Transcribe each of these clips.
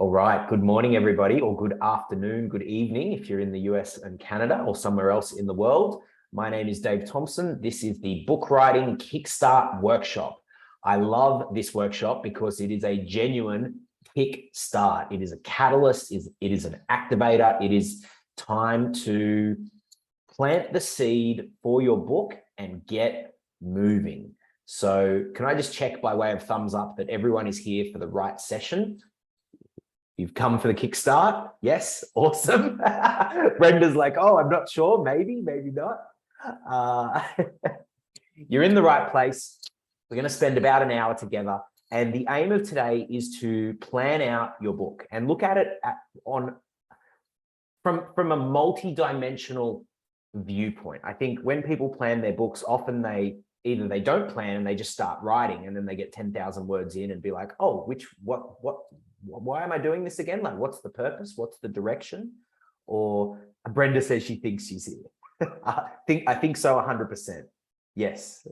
All right. Good morning, everybody, or good afternoon, good evening if you're in the US and Canada or somewhere else in the world. My name is Dave Thompson. This is the Book Writing Kickstart Workshop. I love this workshop because it is a genuine kickstart. It is a catalyst, it is an activator. It is time to plant the seed for your book and get moving. So can I just check by way of thumbs up that everyone is here for the right session? You've come for the kickstart? Yes, awesome. Brenda's like, oh, I'm not sure, maybe not. You're in the right place. We're going to spend about an hour together. And the aim of today is to plan out your book and look at it from a multi-dimensional viewpoint. I think when people plan their books, often they don't plan and they just start writing, and then they get 10,000 words in and be like, oh, why am I doing this again? Like, what's the purpose? What's the direction? Or Brenda says she thinks she's here. I think so 100%. Yes.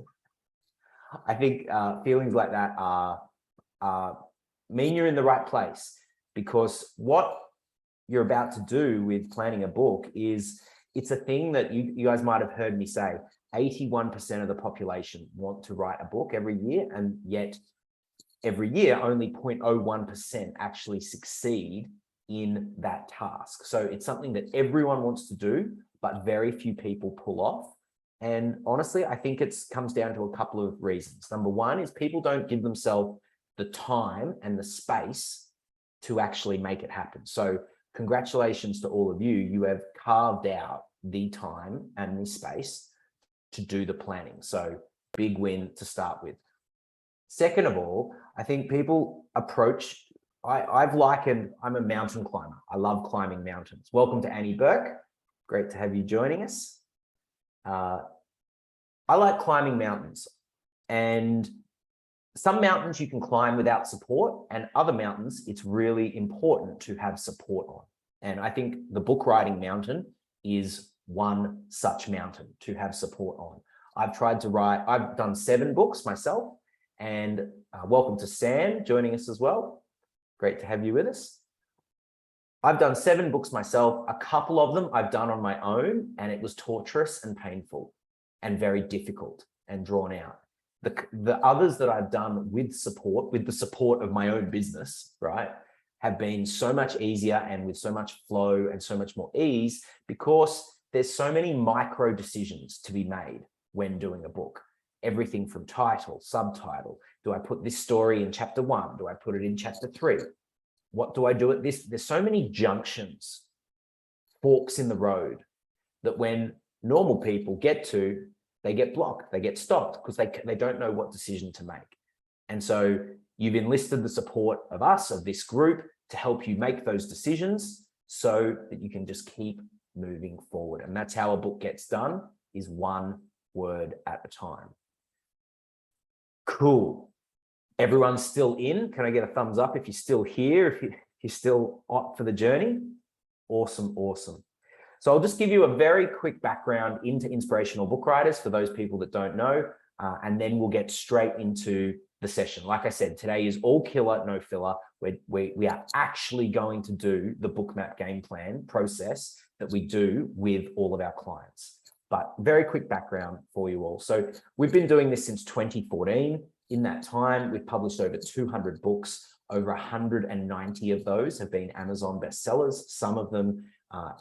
I think feelings like that mean you're in the right place, because what you're about to do with planning a book is, it's a thing that you guys might have heard me say, 81% of the population want to write a book every year, and yet every year only 0.01% actually succeed in that task. So it's something that everyone wants to do, but very few people pull off. And honestly, I think it comes down to a couple of reasons. Number one is people don't give themselves the time and the space to actually make it happen. So congratulations to all of you. You have carved out the time and the space to do the planning. So big win to start with. Second of all, I think people approach, I'm a mountain climber. I love climbing mountains. Welcome to Annie Burke. Great to have you joining us. I like climbing mountains, and some mountains you can climb without support, and other mountains it's really important to have support on. And I think the book writing mountain is one such mountain to have support on. I've done 7 books myself, and welcome to Sam joining us as well. Great to have you with us. I've done 7 books myself. A couple of them I've done on my own, and it was torturous and painful and very difficult and drawn out. The others that I've done with the support of my own business, right, have been so much easier and with so much flow and so much more ease, because there's so many micro decisions to be made when doing a book. Everything from title, subtitle. Do I put this story in chapter 1? Do I put it in chapter 3? What do I do at this? There's so many junctions, forks in the road, that when normal people get to, they get blocked, they get stopped, because they don't know what decision to make. And so you've enlisted the support of us, of this group, to help you make those decisions so that you can just keep moving forward. And that's how a book gets done, is one word at a time. Cool. Everyone's still in? Can I get a thumbs up if you're still here, if you're still up for the journey? Awesome, awesome. So I'll just give you a very quick background into inspirational book writers for those people that don't know, and then we'll get straight into the session. Like I said, today is all killer, no filler. We are actually going to do the Bookmap game plan process that we do with all of our clients. But very quick background for you all. So we've been doing this since 2014. In that time, we've published over 200 books. Over 190 of those have been Amazon bestsellers. Some of them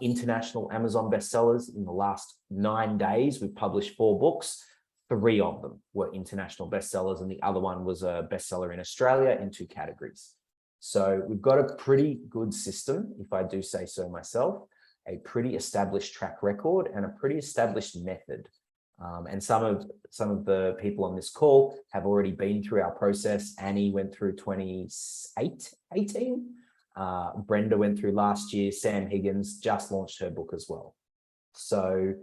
international Amazon bestsellers. In the last 9 days, we've published 4 books. 3 of them were international bestsellers, and the other one was a bestseller in Australia in 2 categories. So we've got a pretty good system, if I do say so myself, a pretty established track record and a pretty established method. And some of the people on this call have already been through our process. Annie went through 2018. Brenda went through last year. Sam Higgins just launched her book as well. So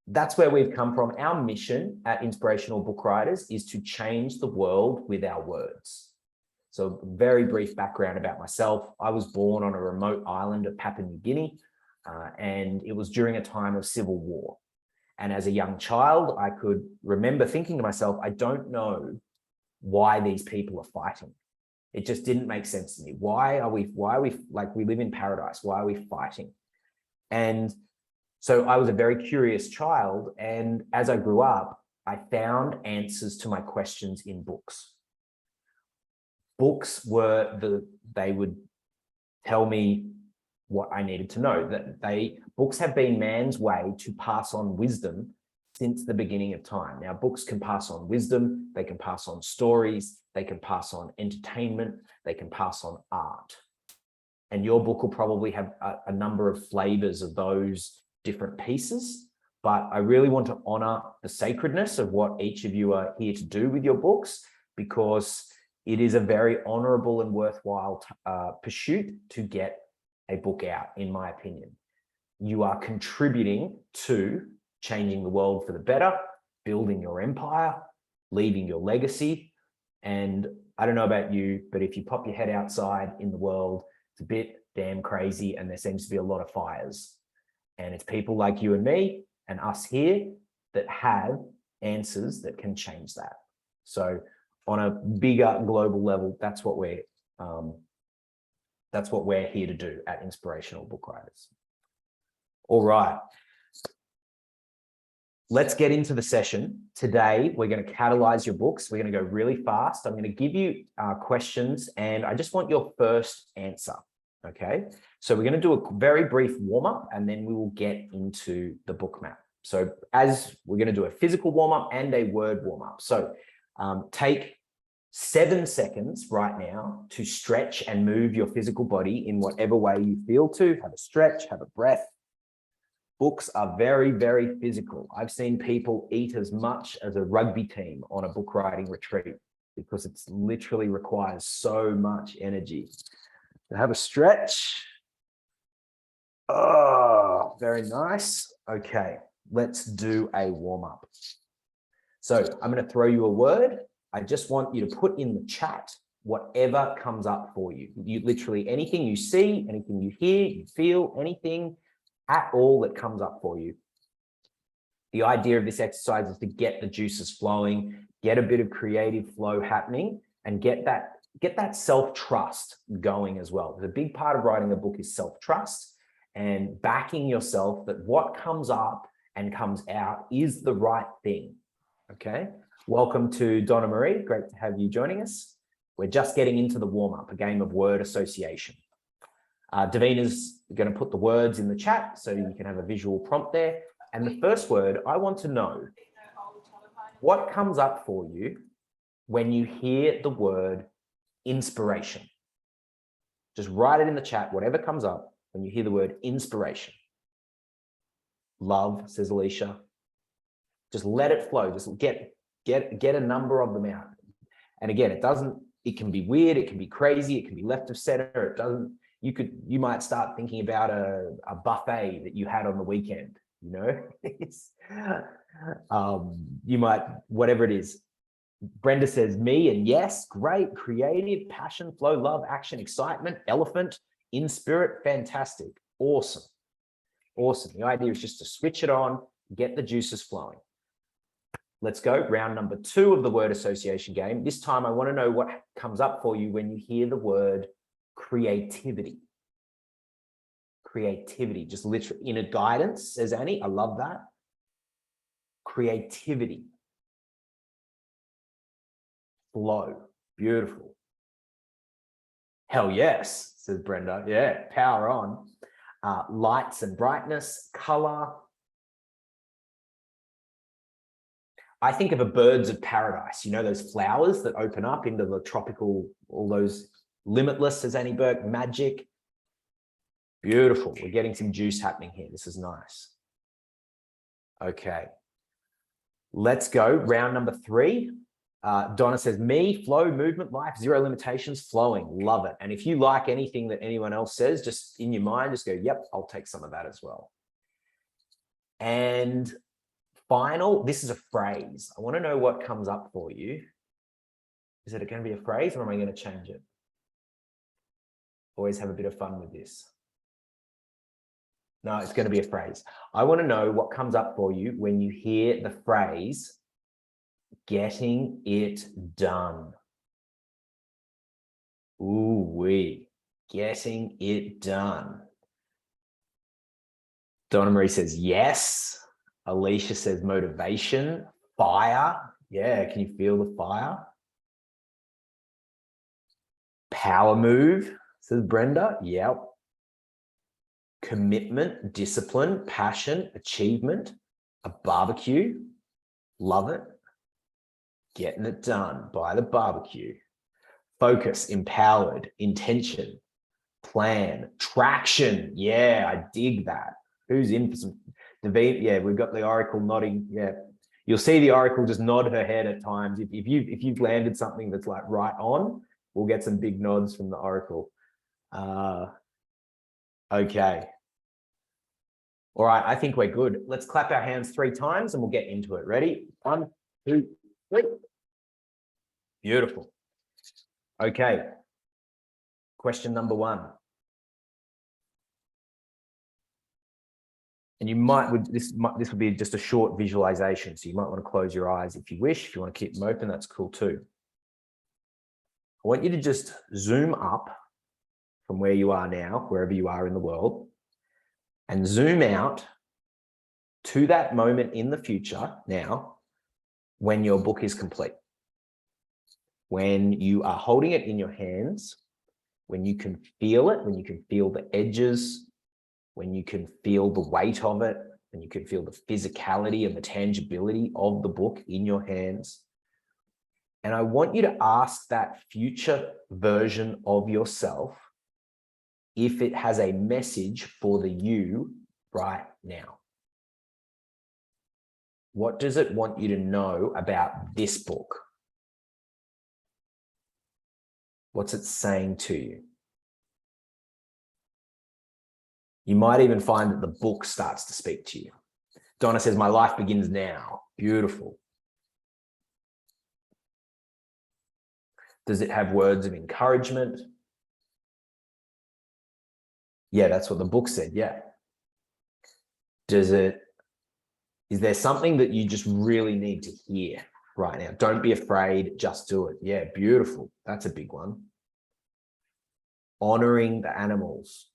that's where we've come from. Our mission at Inspirational Book Writers is to change the world with our words. So very brief background about myself. I was born on a remote island of Papua New Guinea, and it was during a time of civil war. And as a young child, I could remember thinking to myself, I don't know why these people are fighting. It just didn't make sense to me. Why are we like, we live in paradise? Why are we fighting? And so I was a very curious child. And as I grew up, I found answers to my questions in books. Books they would tell me what I needed to know. Books have been man's way to pass on wisdom since the beginning of time. Now, books can pass on wisdom, they can pass on stories, they can pass on entertainment, they can pass on art. And your book will probably have a number of flavors of those different pieces. But I really want to honor the sacredness of what each of you are here to do with your books, because it is a very honorable and worthwhile pursuit to get a book out, in my opinion. You are contributing to changing the world for the better, building your empire, leaving your legacy. And I don't know about you, but if you pop your head outside in the world, it's a bit damn crazy, and there seems to be a lot of fires. And it's people like you and me and us here that have answers that can change that. So on a bigger global level, that's what we're here to do at Inspirational Book Writers. All right. Let's get into the session. Today, we're going to catalyze your books. We're going to go really fast. I'm going to give you questions, and I just want your first answer. Okay. So we're going to do a very brief warm-up, and then we will get into the book map. So as we're going to do a physical warm-up and a word warm-up. So take 7 seconds right now to stretch and move your physical body in whatever way you feel to. Have a stretch, have a breath. Books are very, very physical. I've seen people eat as much as a rugby team on a book writing retreat because it literally requires so much energy. So have a stretch. Oh, very nice. Okay, let's do a warm-up. So I'm going to throw you a word. I just want you to put in the chat whatever comes up for you. You literally, anything you see, anything you hear, you feel, anything at all that comes up for you. The idea of this exercise is to get the juices flowing, get a bit of creative flow happening, and get that self-trust going as well. The big part of writing a book is self-trust and backing yourself that what comes up and comes out is the right thing. Okay. Welcome to Donna Marie. Great to have you joining us. We're just getting into the warm-up, a game of word association. Davina's going to put the words in the chat so you can have a visual prompt there. And the first word, I want to know what comes up for you when you hear the word inspiration. Just write it in the chat, whatever comes up when you hear the word inspiration. Love, says Alicia. Just let it flow. Just get a number of them out. And again, it can be weird, it can be crazy, it can be left of center, you might start thinking about a buffet that you had on the weekend, you know? You might, whatever it is. Brenda says me, and yes, great, creative, passion, flow, love, action, excitement, elephant, in spirit, fantastic, awesome, awesome. The idea is just to switch it on, get the juices flowing. Let's go, round number 2 of the word association game. This time I want to know what comes up for you when you hear the word creativity. Creativity, just literally inner guidance, says Annie. I love that. Creativity. Flow, beautiful. Hell yes, says Brenda. Yeah, power on. Lights and brightness, color. I think of a birds of paradise, you know, those flowers that open up into the tropical, all those limitless, as Annie Burke, magic. Beautiful. We're getting some juice happening here. This is nice. Okay. Let's go. Round number 3. Donna says, me, flow, movement, life, zero limitations, flowing. Love it. And if you like anything that anyone else says, just in your mind, just go, yep, I'll take some of that as well. And final, this is a phrase. I want to know what comes up for you. Is it going to be a phrase, or am I going to change it? Always have a bit of fun with this. No, it's going to be a phrase. I want to know what comes up for you when you hear the phrase, getting it done. wee. Getting it done. Donna Marie says yes. Alicia says motivation, fire. Yeah, can you feel the fire? Power move, says Brenda. Yep. Commitment, discipline, passion, achievement, a barbecue. Love it. Getting it done by the barbecue. Focus, empowered, intention, plan, traction. Yeah, I dig that. Who's in for some David? Yeah, we've got the oracle nodding. Yeah, you'll see the oracle just nod her head at times. If you've landed something that's like right on, we'll get some big nods from the oracle. Okay. All right, I think we're good. Let's clap our hands 3 times and we'll get into it. Ready? 1, 2, 3. Beautiful. Okay. Question number 1. And you might, this would be just a short visualization. So you might want to close your eyes if you wish. If you want to keep them open, that's cool too. I want you to just zoom up from where you are now, wherever you are in the world, and zoom out to that moment in the future now when your book is complete. When you are holding it in your hands, when you can feel it, when you can feel the edges, when you can feel the weight of it, when you can feel the physicality and the tangibility of the book in your hands. And I want you to ask that future version of yourself if it has a message for the you right now. What does it want you to know about this book? What's it saying to you? You might even find that the book starts to speak to you. Donna says, my life begins now. Beautiful. Does it have words of encouragement? Yeah, that's what the book said. Yeah. Is there something that you just really need to hear right now? Don't be afraid, just do it. Yeah, beautiful. That's a big one. Honoring the animals.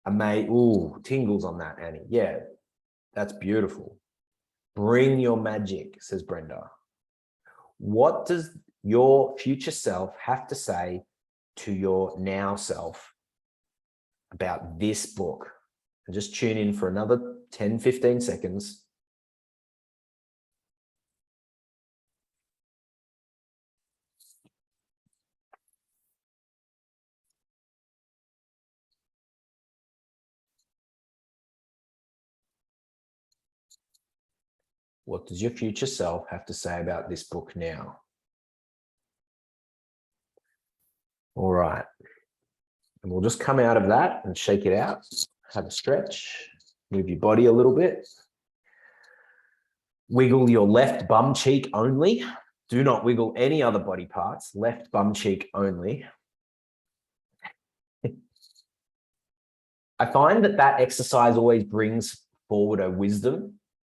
Ooh, tingles on that, Annie. Yeah, that's beautiful. Bring your magic, says Brenda. What does your future self have to say to your now self about this book? And just tune in for another 10, 15 seconds. What does your future self have to say about this book now? All right. And we'll just come out of that and shake it out. Have a stretch. Move your body a little bit. Wiggle your left bum cheek only. Do not wiggle any other body parts. Left bum cheek only. I find that exercise always brings forward a wisdom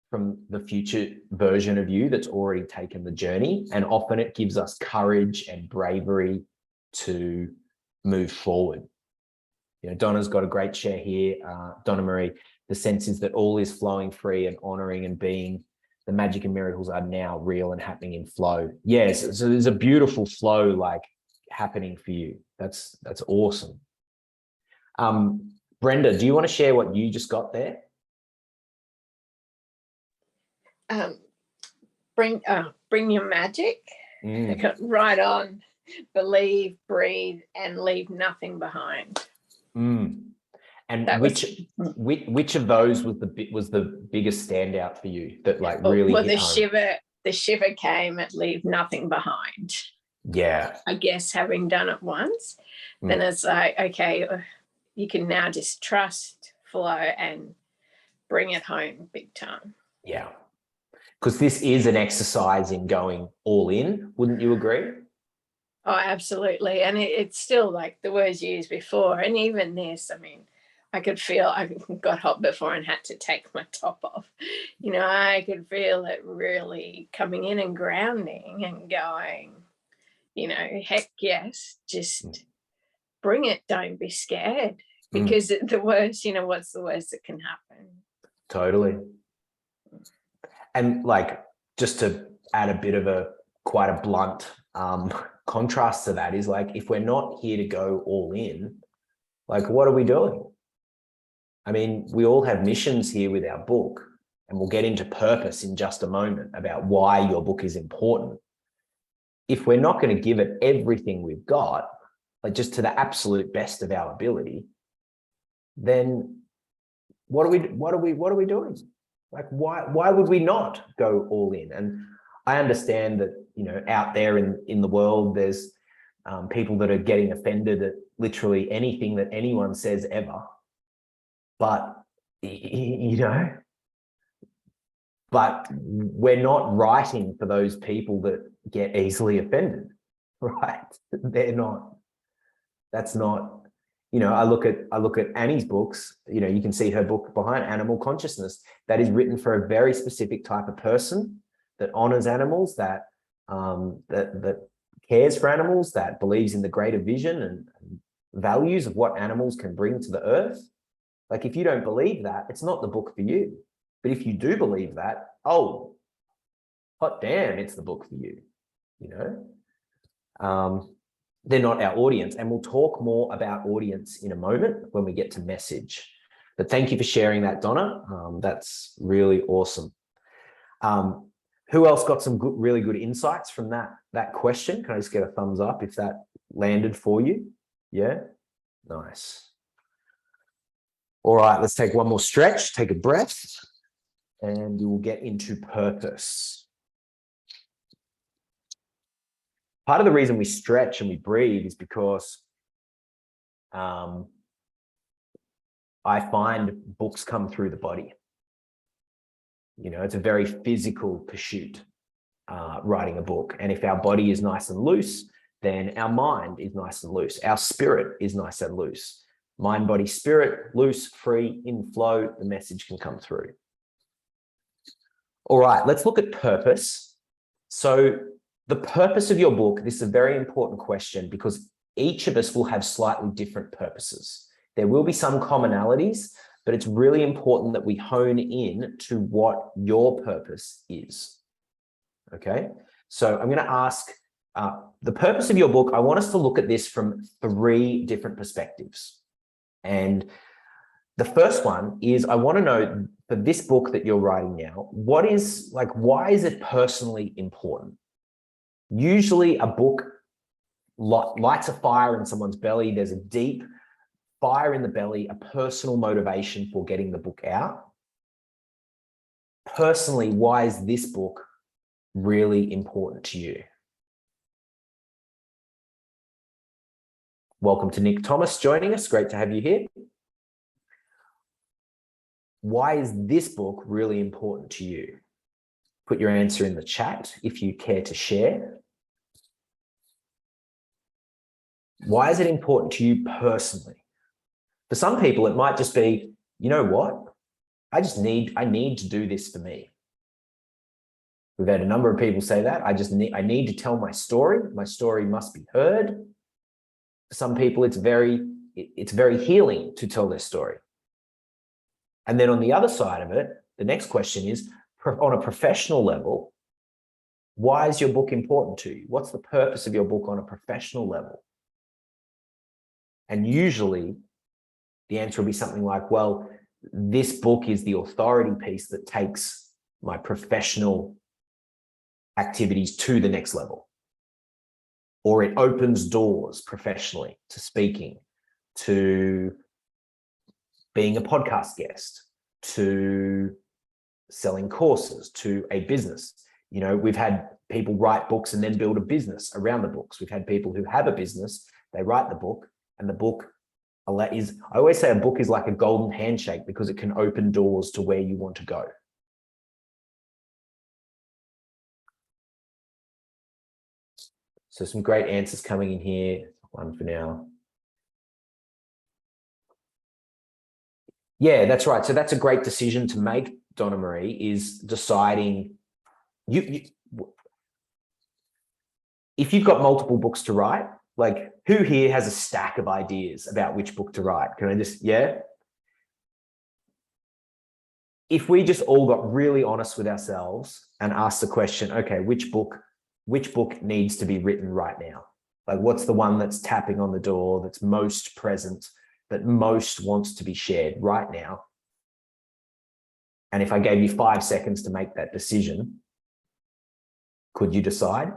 from the future version of you that's already taken the journey. And often it gives us courage and bravery to move forward. You know, Donna's got a great share here. Donna Marie, the sense is that all is flowing free and honoring and being. The magic and miracles are now real and happening in flow. Yes, so there's a beautiful flow like happening for you. That's awesome. Brenda, do you want to share what you just got there? Bring your magic. Right on. Believe, breathe, and leave nothing behind. And which of those was the biggest standout for you that like really hit home? The shiver came at leave nothing behind. Yeah. I guess having done it once, then it's like, okay, you can now just trust, flow, and bring it home big time. Yeah. Because this is an exercise in going all in, wouldn't you agree? Oh, absolutely. And it's still like the words used before. And even this, I mean, I could feel I got hot before and had to take my top off. You know, I could feel it really coming in and grounding and going, you know, heck yes, just bring it. Don't be scared, Mm. because the worst, what's the worst that can happen? Totally. And like, just to add a bit of quite a blunt contrast to that is like, if we're not here to go all in, like, what are we doing? I mean, we all have missions here with our book, and we'll get into purpose in just a moment about why your book is important. If we're not going to give it everything we've got, like just to the absolute best of our ability, then what are we doing? Like, why would we not go all in? And I understand that, out there in the world, there's people that are getting offended at literally anything that anyone says ever. But, but we're not writing for those people that get easily offended, right? They're not, that's not, I look at Annie's books, you can see her book behind, Animal Consciousness, that is written for a very specific type of person that honors animals, that cares for animals, that believes in the greater vision and values of what animals can bring to the earth. Like, if you don't believe that, it's not the book for you. But if you do believe that, oh, hot damn, it's the book for you, They're not our audience. And we'll talk more about audience in a moment when we get to message. But thank you for sharing that, Donna. That's really awesome. Who else got some really good insights from that question? Can I just get a thumbs up if that landed for you? Yeah, nice. All right, let's take one more stretch, take a breath, and we will get into purpose. Part of the reason we stretch and we breathe is because I find books come through the body. It's a very physical pursuit, writing a book. And if our body is nice and loose, then our mind is nice and loose. Our spirit is nice and loose. Mind, body, spirit, loose, free, in flow, the message can come through. All right, let's look at purpose. So the purpose of your book, this is a very important question because each of us will have slightly different purposes. There will be some commonalities, but it's really important that we hone in to what your purpose is. Okay, so I'm going to ask the purpose of your book. I want us to look at this from 3 different perspectives. And the first one is, I want to know, for this book that you're writing now, why is it personally important? Usually a book lights a fire in someone's belly. There's a deep fire in the belly, a personal motivation for getting the book out. Personally, why is this book really important to you? Welcome to Nick Thomas joining us. Great to have you here. Why is this book really important to you? Put your answer in the chat if you care to share. Why is it important to you personally? For some people, it might just be, you know what? I need to do this for me. We've had a number of people say that. I need to tell my story. My story must be heard. For some people, it's very healing to tell their story. And then on the other side of it, the next question is, on a professional level, why is your book important to you? What's the purpose of your book on a professional level? And usually the answer will be something like, well, this book is the authority piece that takes my professional activities to the next level. Or it opens doors professionally to speaking, to being a podcast guest, to selling courses, to a business. We've had people write books and then build a business around the books. We've had people who have a business, they write the book, and the book I always say a book is like a golden handshake because it can open doors to where you want to go. So some great answers coming in here. One for now. Yeah, that's right. So that's a great decision to make, Donna Marie, is deciding if you've got multiple books to write, like Who here has a stack of ideas about which book to write? Can I just, yeah? If we just all got really honest with ourselves and asked the question, okay, which book needs to be written right now? Like, what's the one that's tapping on the door, that's most present, that most wants to be shared right now? And if I gave you 5 seconds to make that decision, could you decide?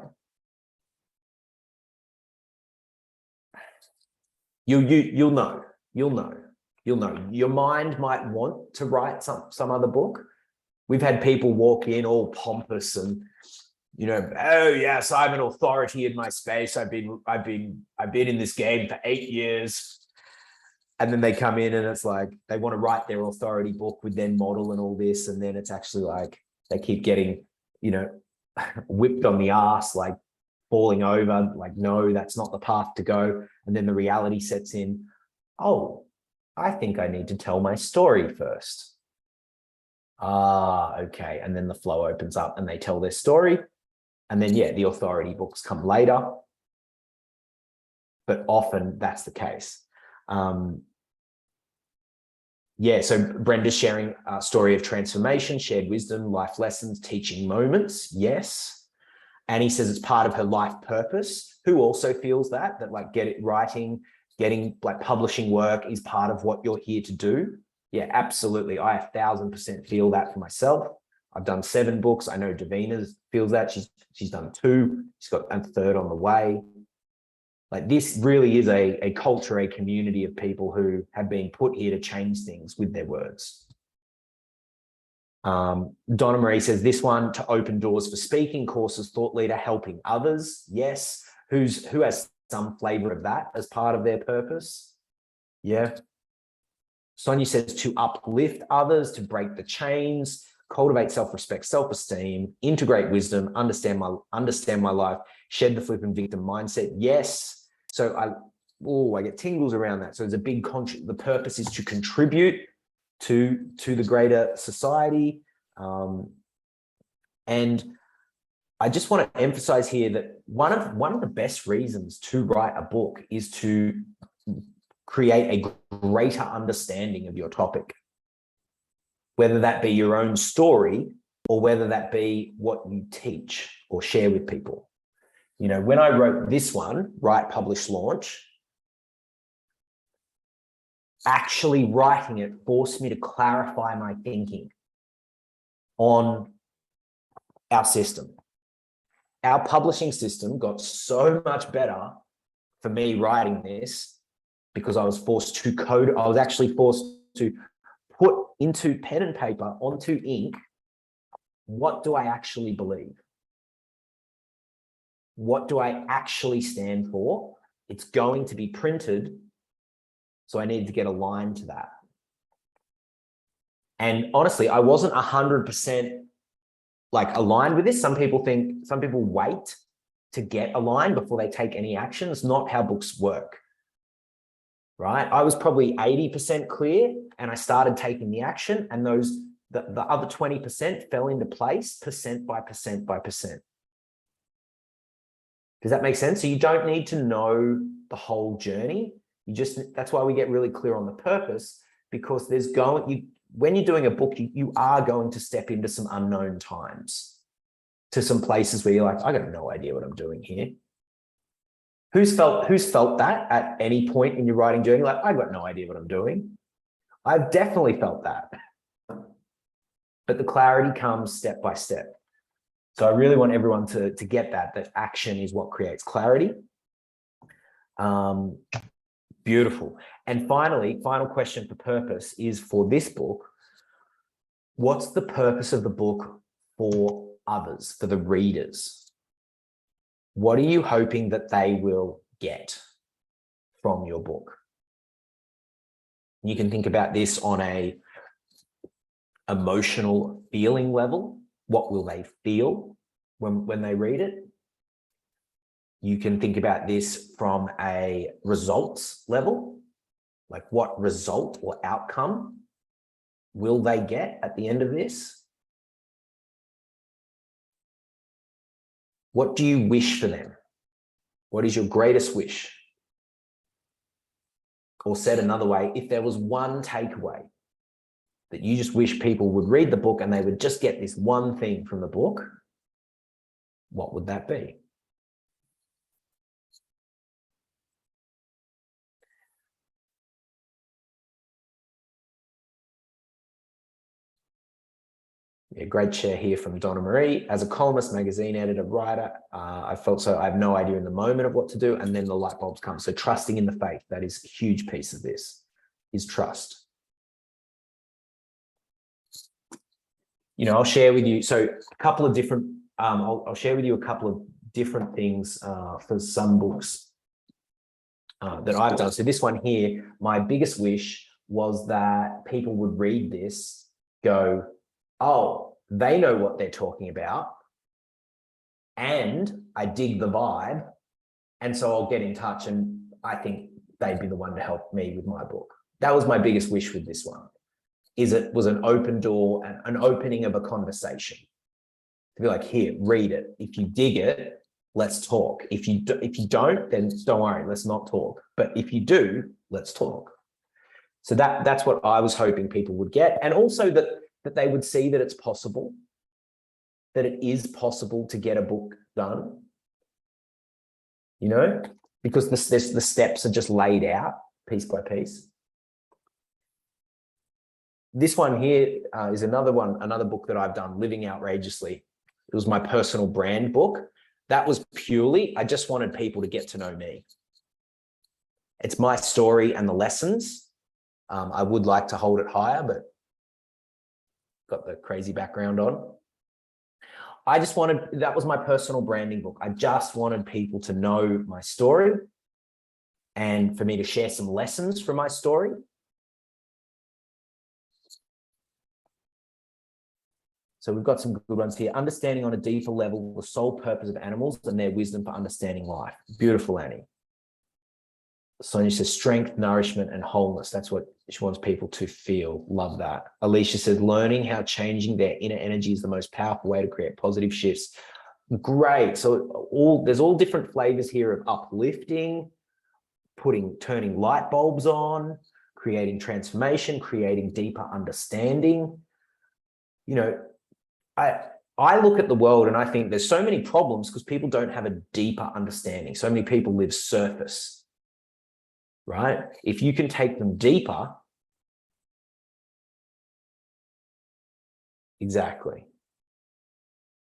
You'll know. Your mind might want to write some other book. We've had people walk in all pompous and, oh yes, I'm an authority in my space. I've been in this game for 8 years. And then they come in and it's like, they want to write their authority book with their model and all this. And then it's actually like, they keep getting, whipped on the ass, like falling over, like, no, that's not the path to go. And then the reality sets in. Oh, I think I need to tell my story first. Ah, okay. And then the flow opens up and they tell their story. And then, yeah, the authority books come later. But often that's the case. Yeah, so Brenda's sharing a story of transformation, shared wisdom, life lessons, teaching moments. Yes. Annie says it's part of her life purpose. Who also feels that like writing, getting like publishing work is part of what you're here to do? Yeah, absolutely. I 1000% feel that for myself. I've done 7 books. I know Davina feels that. She's done 2. She's got a 3rd on the way. Like, this really is a culture, a community of people who have been put here to change things with their words. Donna Marie says this one to open doors for speaking courses, thought leader, helping others. Yes. Who has some flavor of that as part of their purpose? Yeah. Sonia says to uplift others, to break the chains, cultivate self-respect, self-esteem, integrate wisdom, understand my life, shed the flippant victim mindset. Yes. So I get tingles around that. So there's a big the purpose is to contribute to the greater society. And I just want to emphasize here that one of the best reasons to write a book is to create a greater understanding of your topic, whether that be your own story or whether that be what you teach or share with people. When I wrote this one, Write, Publish, Launch, actually writing it forced me to clarify my thinking on our system. Our publishing system got so much better for me writing this because I was forced to code. I was actually forced to put into pen and paper, onto ink, what do I actually believe? What do I actually stand for? It's going to be printed, so I needed to get aligned to that. And honestly, I wasn't 100% like aligned with this. Some people wait to get aligned before they take any action. It's not how books work, right? I was probably 80% clear and I started taking the action, and the other 20% fell into place percent by percent by percent. Does that make sense? So you don't need to know the whole journey. That's why we get really clear on the purpose, because when you're doing a book, you are going to step into some unknown times, to some places where you're like, I got no idea what I'm doing here. Who's felt that at any point in your writing journey? Like, I got no idea what I'm doing. I've definitely felt that. But the clarity comes step by step. So I really want everyone to get that action is what creates clarity. Beautiful. And finally, final question for purpose is for this book. What's the purpose of the book for others, for the readers? What are you hoping that they will get from your book? You can think about this on a emotional feeling level. What will they feel when they read it? You can think about this from a results level, like what result or outcome will they get at the end of this? What do you wish for them? What is your greatest wish? or said another way, if there was one takeaway that you just wish people would read the book and they would just get this one thing from the book, what would that be? Yeah, great share here from Donna Marie. As a columnist, magazine editor, writer, I felt so I have no idea in the moment of what to do, and then the light bulbs come. So trusting in the faith, that is a huge piece of this, is trust. You know, I'll share with you, so a couple of different, I'll share with you a couple of different things for some books that I've done. So this one here, my biggest wish was that people would read this, go, oh, they know what they're talking about, and I dig the vibe, and so I'll get in touch, and I think they'd be the one to help me with my book. That was my biggest wish with this one, is it was an open door, an opening of a conversation. To be like, here, read it. If you dig it, let's talk. If you don't, then don't worry, let's not talk. But if you do, let's talk. So that's what I was hoping people would get, and also that they would see that it's possible, that it is possible to get a book done, you know, because the steps are just laid out piece by piece. This one here is another book that I've done, Living Outrageously. It was my personal brand book. That was purely, I just wanted people to get to know me. It's my story and the lessons. I would like to hold it higher, but got the crazy background on. That was my personal branding book. I just wanted people to know my story and for me to share some lessons from my story. So we've got some good ones here. Understanding on a deeper level the sole purpose of animals and their wisdom for understanding life. Beautiful, Annie. Sonia says strength, nourishment, and wholeness. That's what she wants people to feel. Love that. Alicia says learning how changing their inner energy is the most powerful way to create positive shifts. Great. So there's all different flavors here of uplifting, turning light bulbs on, creating transformation, creating deeper understanding. You know, I look at the world and I think there's so many problems because people don't have a deeper understanding. So many people live surface. Right? If you can take them deeper, exactly.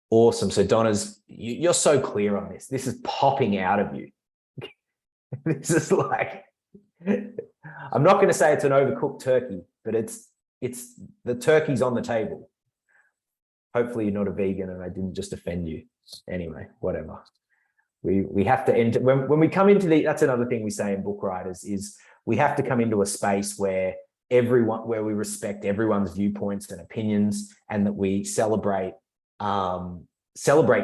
Awesome. So Donna's, you're so clear on this. This is popping out of you. This is like, I'm not going to say it's an overcooked turkey, but it's the turkey's on the table. Hopefully you're not a vegan and I didn't just offend you. Anyway, whatever. We have to enter when we come into that's another thing we say in Book Writers is we have to come into a space where we respect everyone's viewpoints and opinions, and that we celebrate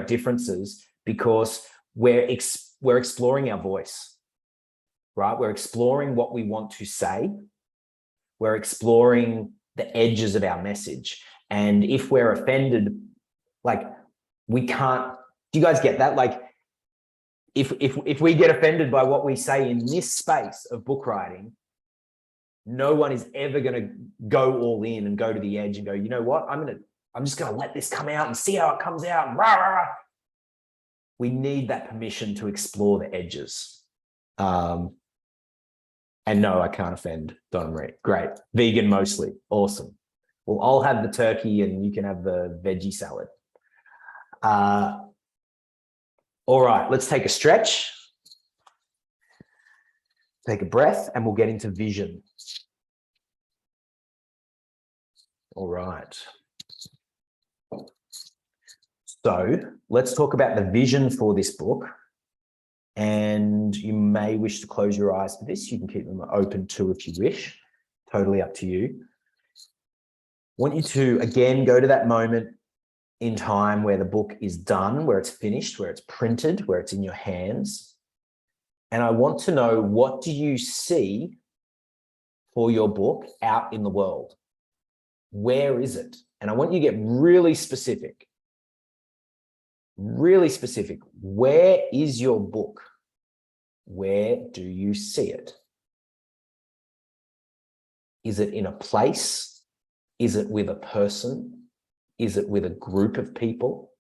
differences, because we're exploring our voice, right? We're exploring what we want to say. We're exploring the edges of our message, and if we're offended, like we can't. Do you guys get that? Like, if we get offended by what we say in this space of book writing, no one is ever going to go all in and go to the edge and go, you know what, I'm just going to let this come out and see how it comes out. And rah, rah, rah. We need that permission to explore the edges. And no, I can't offend Donna Marie. Great. Vegan mostly. Awesome. Well, I'll have the turkey and you can have the veggie salad. All right, let's take a stretch. Take a breath and we'll get into vision. All right. So let's talk about the vision for this book. And you may wish to close your eyes for this. You can keep them open too if you wish. Totally up to you. I want you to, again, go to that moment in time where the book is done, where it's finished, where it's printed, where it's in your hands. And I want to know, what do you see for your book out in the world? Where is it? And I want you to get really specific. Really specific. Where is your book? Where do you see it? Is it in a place? Is it with a person? Is it with a group of people?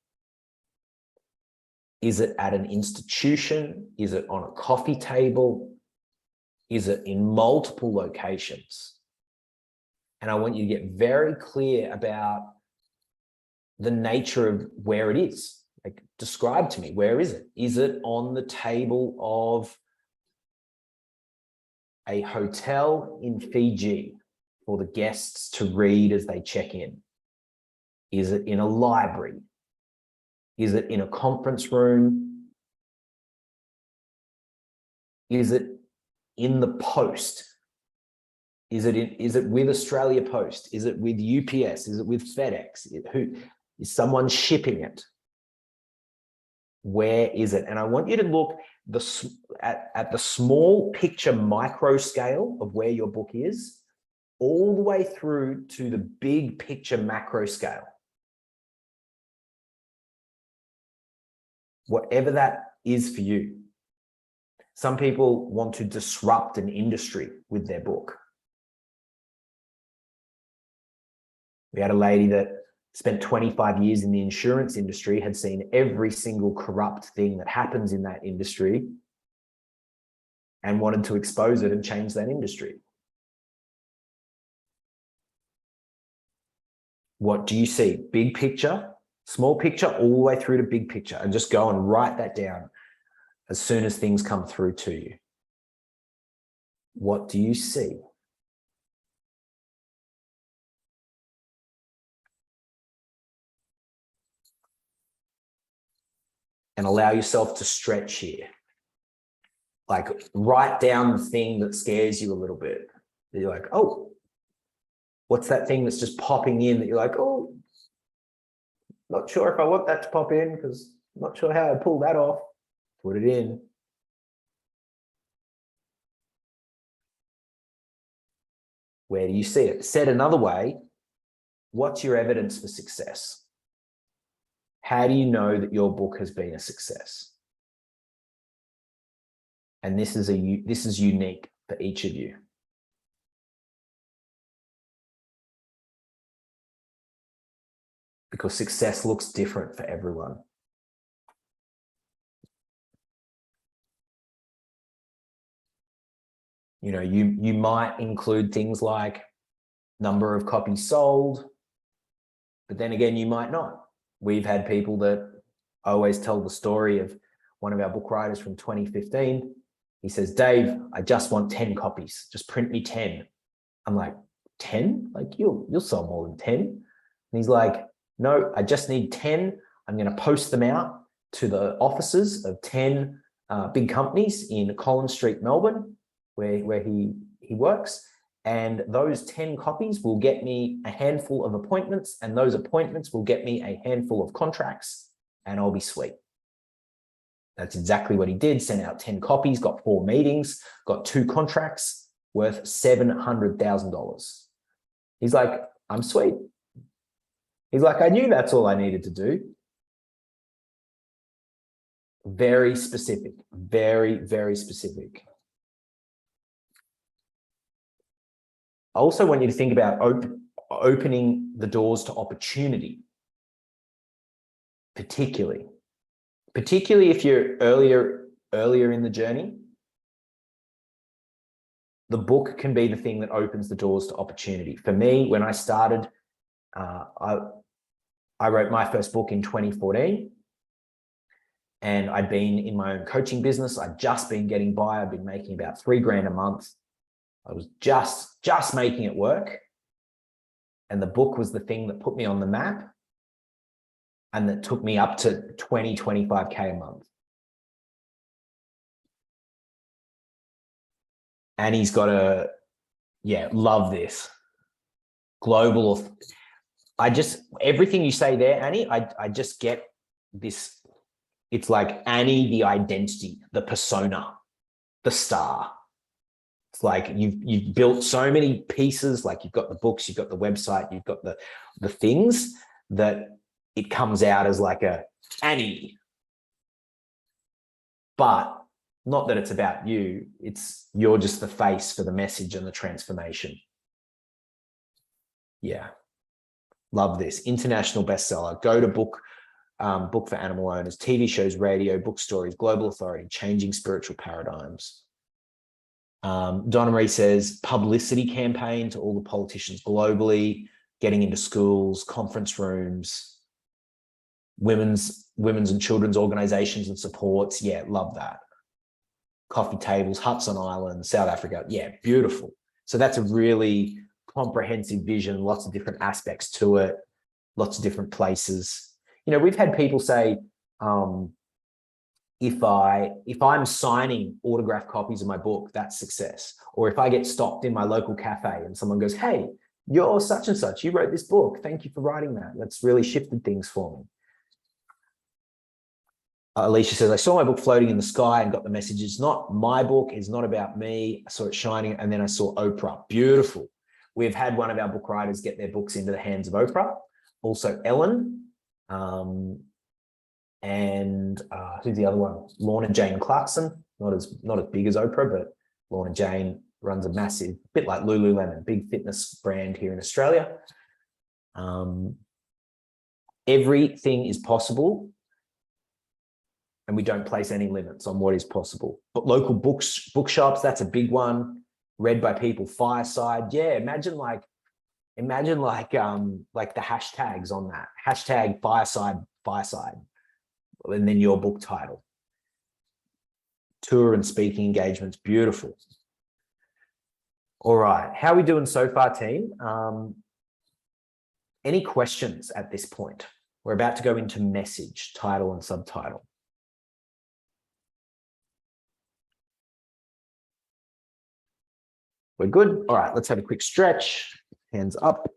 Is it at an institution? Is it on a coffee table? Is it in multiple locations? And I want you to get very clear about the nature of where it is. Like, describe to me, where is it? Is it on the table of a hotel in Fiji for the guests to read as they check in? Is it in a library? Is it in a conference room? Is it in the post? Is it with Australia Post? Is it with UPS? Is it with FedEx? Who is someone shipping it? Where is it? And I want you to look at the small picture micro scale of where your book is, all the way through to the big picture macro scale. Whatever that is for you. Some people want to disrupt an industry with their book. We had a lady that spent 25 years in the insurance industry, had seen every single corrupt thing that happens in that industry, and wanted to expose it and change that industry. What do you see? Big picture, small picture, all the way through to big picture, and just go and write that down as soon as things come through to you. What do you see? And allow yourself to stretch here. Like, write down the thing that scares you a little bit. You're like, oh, what's that thing that's just popping in that you're like, oh, not sure if I want that to pop in because I'm not sure how I pull that off. Put it in. Where do you see it? Said another way, what's your evidence for success? How do you know that your book has been a success? And this is unique for each of you. Because success looks different for everyone. You know, you might include things like number of copies sold, but then again, you might not. We've had people that always tell the story of one of our book writers from 2015. He says, Dave, I just want 10 copies. Just print me 10. I'm like, 10? Like, you'll sell more than 10. And he's like, no, I just need 10. I'm going to post them out to the offices of 10 big companies in Collins Street, Melbourne, where he works. And those 10 copies will get me a handful of appointments, and those appointments will get me a handful of contracts, and I'll be sweet. That's exactly what he did. Sent out 10 copies, got 4 meetings, got 2 contracts worth $700,000. He's like, I'm sweet. He's like, I knew that's all I needed to do. Very specific, very, very specific. I also want you to think about opening the doors to opportunity, particularly if you're earlier in the journey. The book can be the thing that opens the doors to opportunity. For me, when I started, I wrote my first book in 2014, and I'd been in my own coaching business. I'd just been getting by. I'd been making about $3,000 a month. I was just making it work. And the book was the thing that put me on the map and that took me up to 20, 25K a month. Annie's got a, love this. Global. Everything you say there, Annie, I just get this. It's like Annie, the identity, the persona, the star. It's like you've built so many pieces, like you've got the books, you've got the website, you've got the things that it comes out as like a Annie. But not that it's about you, you're just the face for the message and the transformation. Yeah. Love this. International bestseller. Go to book for animal owners, TV shows, radio, book stories, global authority, changing spiritual paradigms. Donna Marie says publicity campaign to all the politicians globally, getting into schools, conference rooms, women's and children's organizations and supports. Yeah, love that. Coffee tables, huts on islands, South Africa. Yeah, beautiful. So that's a really comprehensive vision, lots of different aspects to it, lots of different places. You know, we've had people say, if I'm signing autographed copies of my book, that's success. Or if I get stopped in my local cafe and someone goes, hey, you're such and such, you wrote this book, thank you for writing that. That's really shifted things for me. Alicia says, I saw my book floating in the sky and got the message. It's not my book. It's not about me. I saw it shining. And then I saw Oprah. Beautiful. We've had one of our book writers get their books into the hands of Oprah. Also Ellen. And who's the other one? Lorna Jane Clarkson. Not as big as Oprah, but Lorna Jane runs a massive, bit like Lululemon, big fitness brand here in Australia. Everything is possible. And we don't place any limits on what is possible. But local bookshops, that's a big one. Read by people, fireside. Yeah, imagine like the hashtags on that. Hashtag fireside, and then your book title. Tour and speaking engagements, beautiful. All right, how are we doing so far, team? Any questions at this point? We're about to go into message, title and subtitle. We're good. All right, let's have a quick stretch. Hands up.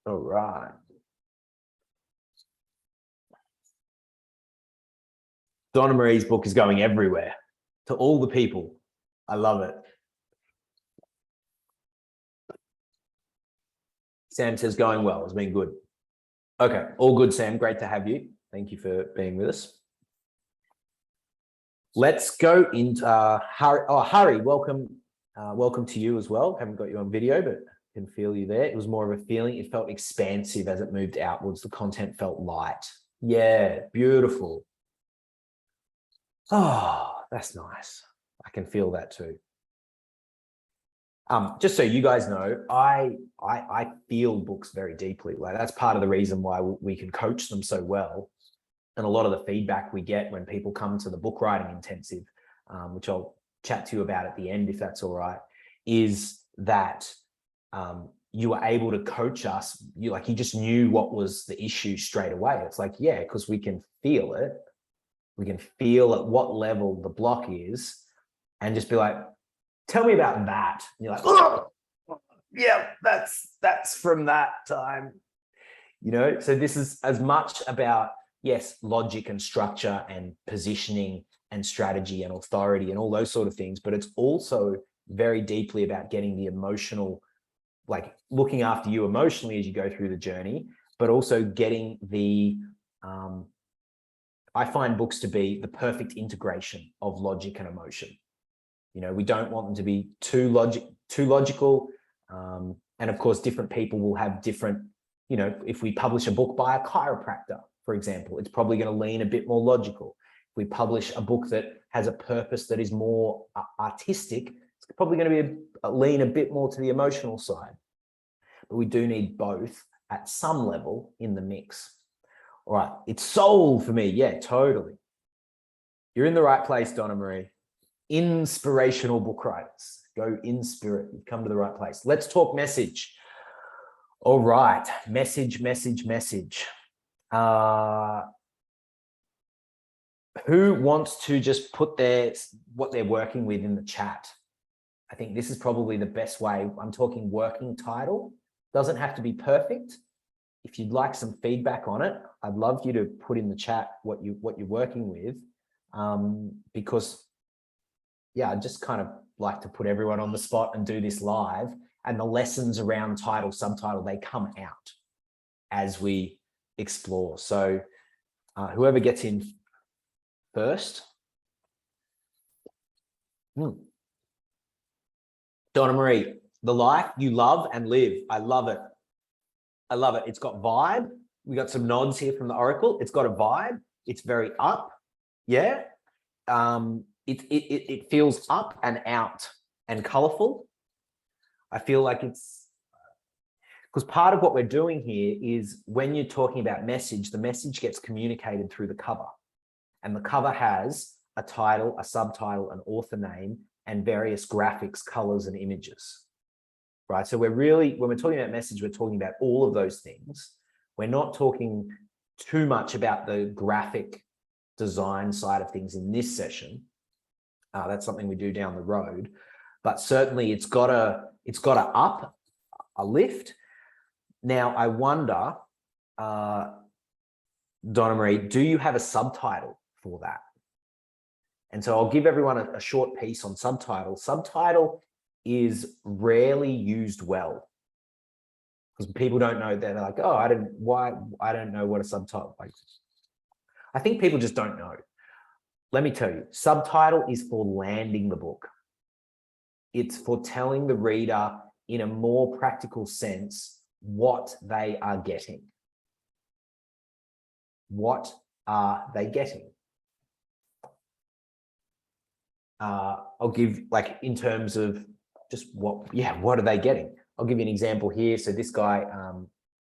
All right. Donna Marie's book is going everywhere to all the people. I love it. Sam says going well. It's been good. Okay, all good, Sam. Great to have you. Thank you for being with us. Let's go into Harry. Oh, Harry, welcome. Welcome to you as well. Haven't got you on video, but can feel you there. It was more of a feeling. It felt expansive as it moved outwards. The content felt light. Yeah, beautiful. Oh, that's nice. I can feel that too. Just so you guys know, I feel books very deeply. Like that's part of the reason why we can coach them so well. And a lot of the feedback we get when people come to the book writing intensive, which I'll chat to you about at the end, if that's all right, is that you were able to coach us. You just knew what was the issue straight away. It's like, yeah, because we can feel it. We can feel at what level the block is and just be like, tell me about that. And you're like, oh, yeah, that's from that time. You know, so this is as much about, yes, logic and structure and positioning and strategy and authority and all those sort of things, but it's also very deeply about getting the emotional, like looking after you emotionally as you go through the journey, but also getting the, I find books to be the perfect integration of logic and emotion. You know, we don't want them to be too logical. And of course, different people will have different, you know, if we publish a book by a chiropractor, for example, it's probably going to lean a bit more logical. If we publish a book that has a purpose that is more artistic, it's probably going to be lean a bit more to the emotional side. But we do need both at some level in the mix. All right, it's soul for me. Yeah, totally. You're in the right place, Donna Marie. Inspirational book writers. Go in spirit. You've come to the right place. Let's talk message. All right, message. Who wants to just put what they're working with in the chat? I think this is probably the best way. I'm talking working title. Doesn't have to be perfect. If you'd like some feedback on it, I'd love you to put in the chat what you're working with, because yeah, I just kind of like to put everyone on the spot and do this live, and the lessons around title, subtitle, they come out as we explore. So whoever gets in first. Donna Marie, the life you love and live. I love it. I love it. It's got vibe. We got some nods here from the Oracle. It's got a vibe. It's very up. Yeah. It feels up and out and colorful. I feel like it's because part of what we're doing here is when you're talking about message, the message gets communicated through the cover. And the cover has a title, a subtitle, an author name, and various graphics, colors, and images. Right. So we're really, when we're talking about message, we're talking about all of those things. We're not talking too much about the graphic design side of things in this session. That's something we do down the road. But certainly it's got a up, a lift. Now, I wonder, Donna Marie, do you have a subtitle for that? And so I'll give everyone a short piece on subtitle. Subtitle is rarely used well because people don't know. They're like, oh, I don't know what a subtitle is. I think people just don't know. Let me tell you, subtitle is for landing the book. It's for telling the reader in a more practical sense what they are getting. What are they getting? I'll give, like, in terms of just what are they getting? I'll give you an example here. So this guy,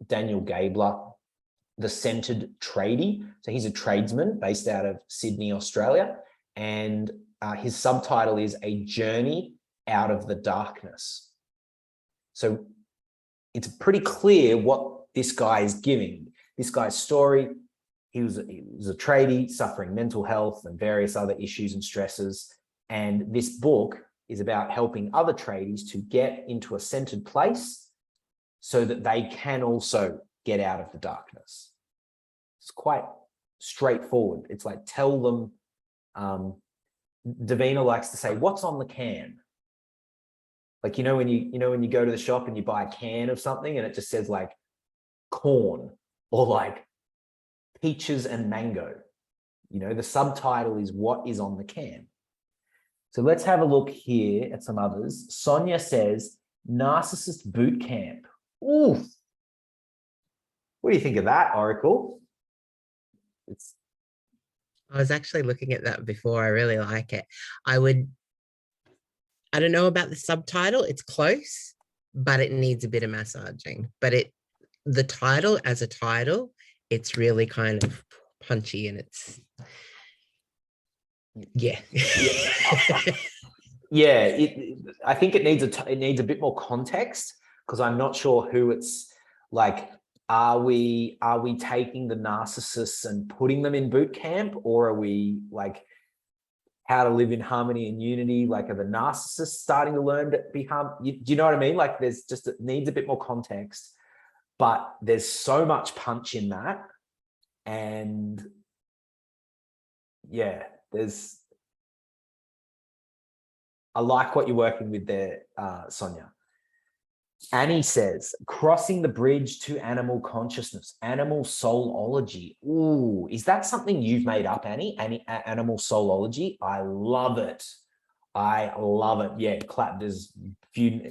Daniel Gabler, The Centered Tradie. So he's a tradesman based out of Sydney, Australia. And his subtitle is A Journey Out of the Darkness. So it's pretty clear what this guy is giving. This guy's story, he was a tradie suffering mental health and various other issues and stresses. And this book is about helping other tradies to get into a centered place so that they can also get out of the darkness. It's quite straightforward. It's like, tell them, Davina likes to say, what's on the can? Like, when you go to the shop and you buy a can of something and it just says like corn or like peaches and mango, the subtitle is what is on the can. So let's have a look here at some others. Sonia says, Narcissist Boot Camp. Ooh. What do you think of that, Oracle? I was actually looking at that before. I really like it. I don't know about the subtitle. It's close, but it needs a bit of massaging. But the title as a title, it's really kind of punchy and it's, yeah. Yeah, I think it needs a bit more context because I'm not sure who it's like. Are we taking the narcissists and putting them in boot camp, or are we like how to live in harmony and unity? Like, are the narcissists starting to learn to be do you know what I mean? Like, there's just, it needs a bit more context, but there's so much punch in that. And yeah, I like what you're working with there, Sonia. Annie says, crossing the bridge to animal consciousness, animal soulology. Ooh, is that something you've made up, Annie? Animal soulology? I love it. I love it. Yeah, clap. There's few.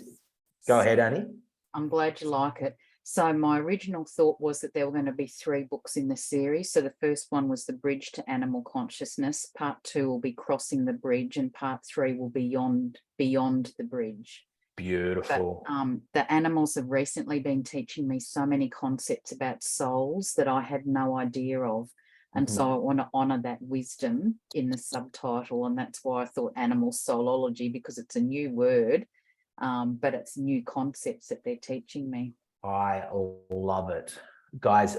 Go ahead, Annie. I'm glad you like it. So my original thought was that there were going to be 3 books in the series. So the first one was The Bridge to Animal Consciousness. Part 2 will be Crossing the Bridge, and part 3 will be Beyond the Bridge. Beautiful. But, the animals have recently been teaching me so many concepts about souls that I had no idea of. And so I want to honour that wisdom in the subtitle. And that's why I thought animal soulology, because it's a new word, but it's new concepts that they're teaching me. I love it. Guys,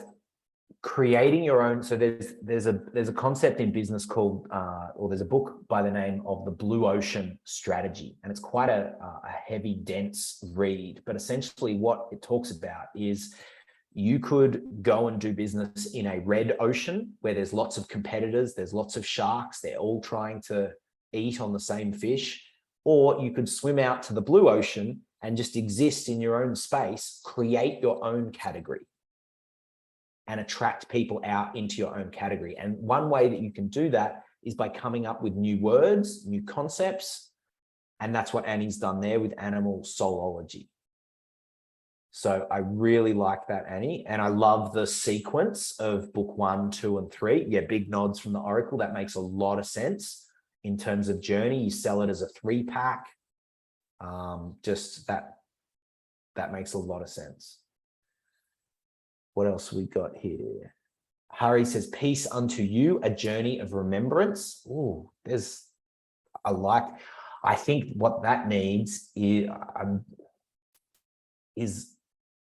creating your own. So there's a concept in business called, or there's a book by the name of The Blue Ocean Strategy. And it's quite a heavy, dense read. But essentially what it talks about is you could go and do business in a red ocean where there's lots of competitors, there's lots of sharks, they're all trying to eat on the same fish. Or you could swim out to the blue ocean and just exist in your own space, create your own category and attract people out into your own category. And one way that you can do that is by coming up with new words, new concepts, And that's what Annie's done there with animal soulology. So I really like that, Annie. And I love the sequence of book 1, 2, and 3. Yeah, big nods from the Oracle. That makes a lot of sense in terms of journey. You sell it as a 3-pack. Just that makes a lot of sense. What else we got here? Hari says, peace unto you, a journey of remembrance. Oh, I think what that needs is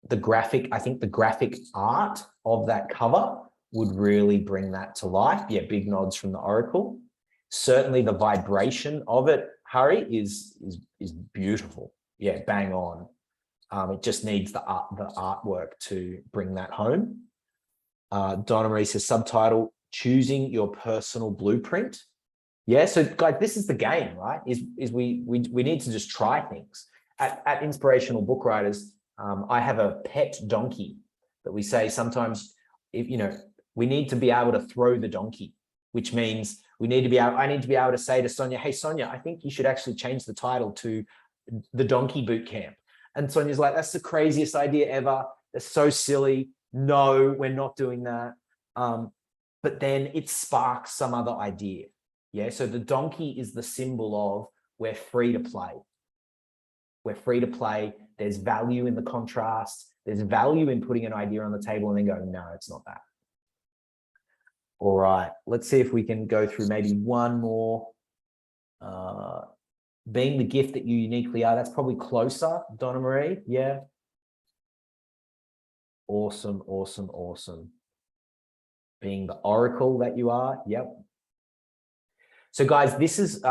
the graphic. I think the graphic art of that cover would really bring that to life. Yeah, big nods from the Oracle. Certainly the vibration of it, Hari, is beautiful. Yeah, bang on. It just needs the artwork to bring that home. Donna Marie says, subtitle, choosing your personal blueprint. Yeah, so guys, this is the game, right? Is we need to just try things. At Inspirational Book Writers, I have a pet donkey that we say sometimes, if we need to be able to throw the donkey, which means I need to be able to say to Sonia, hey, Sonia, I think you should actually change the title to The Donkey Boot Camp. And Sonia's like, that's the craziest idea ever. That's so silly. No, we're not doing that. But then it sparks some other idea. Yeah, so the donkey is the symbol of we're free to play. We're free to play. There's value in the contrast. There's value in putting an idea on the table and then go, no, it's not that. All right, let's see if we can go through maybe one more. Being the gift that you uniquely are, that's probably closer, Donna Marie. Yeah. Awesome, awesome, awesome. Being the oracle that you are. Yep. So guys, this is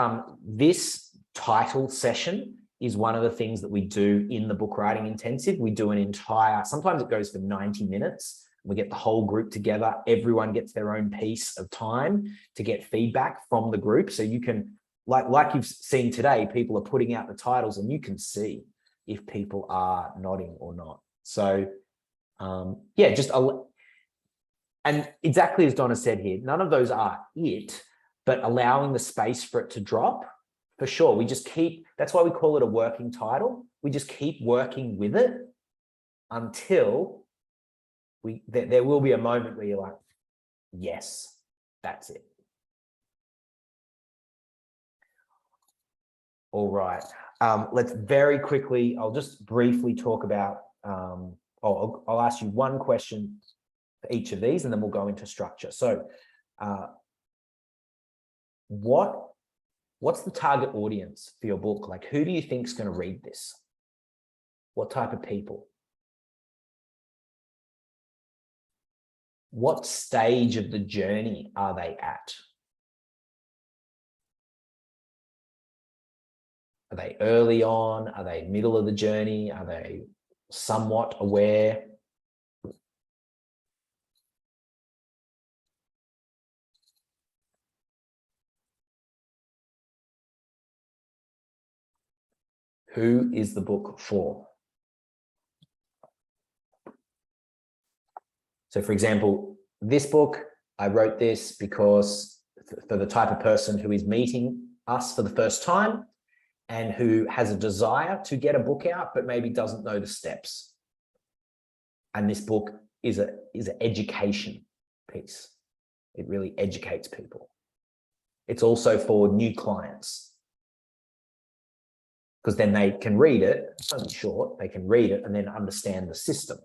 this title session is one of the things that we do in the book writing intensive. We do an entire, sometimes it goes for 90 minutes. We get the whole group together. Everyone gets their own piece of time to get feedback from the group. So you can, like you've seen today, people are putting out the titles and you can see if people are nodding or not. So yeah, and exactly as Donna said here, none of those are it, but allowing the space for it to drop, for sure. We just keep, that's why we call it a working title. We just keep working with it until there will be a moment where you're like, yes, that's it. All right. Let's very quickly, I'll just briefly talk about, I'll ask you one question for each of these and then we'll go into structure. So what's the target audience for your book? Like, who do you think is going to read this? What type of people? What stage of the journey are they at? Are they early on? Are they middle of the journey? Are they somewhat aware? Who is the book for? So for example, this book, I wrote this because for the type of person who is meeting us for the first time and who has a desire to get a book out, but maybe doesn't know the steps. And this book is an education piece. It really educates people. It's also for new clients, because then they can read it. It's only short. They can read it and then understand the system.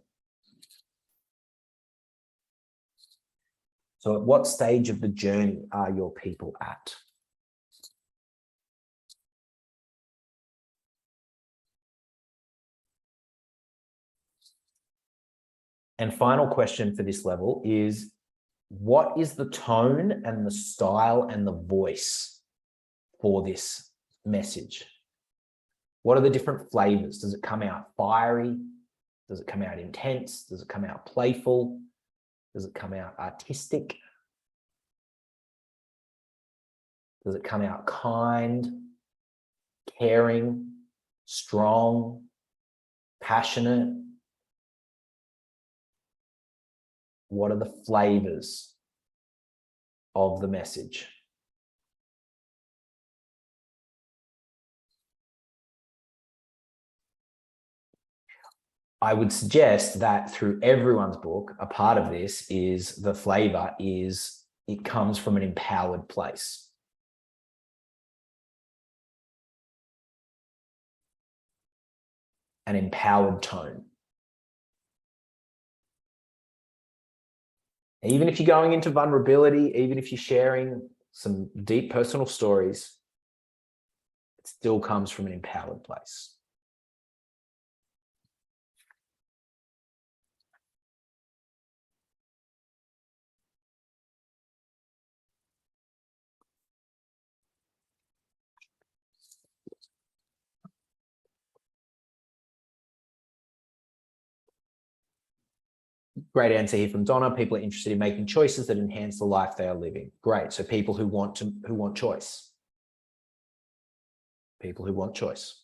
So at what stage of the journey are your people at? And final question for this level is, what is the tone and the style and the voice for this message? What are the different flavors? Does it come out fiery? Does it come out intense? Does it come out playful? Does it come out artistic? Does it come out kind, caring, strong, passionate? What are the flavors of the message? I would suggest that through everyone's book, a part of this is the flavor is it comes from an empowered place. An empowered tone. Even if you're going into vulnerability, even if you're sharing some deep personal stories, it still comes from an empowered place. Great answer here from Donna. People are interested in making choices that enhance the life they are living. Great. So people who want choice. People who want choice.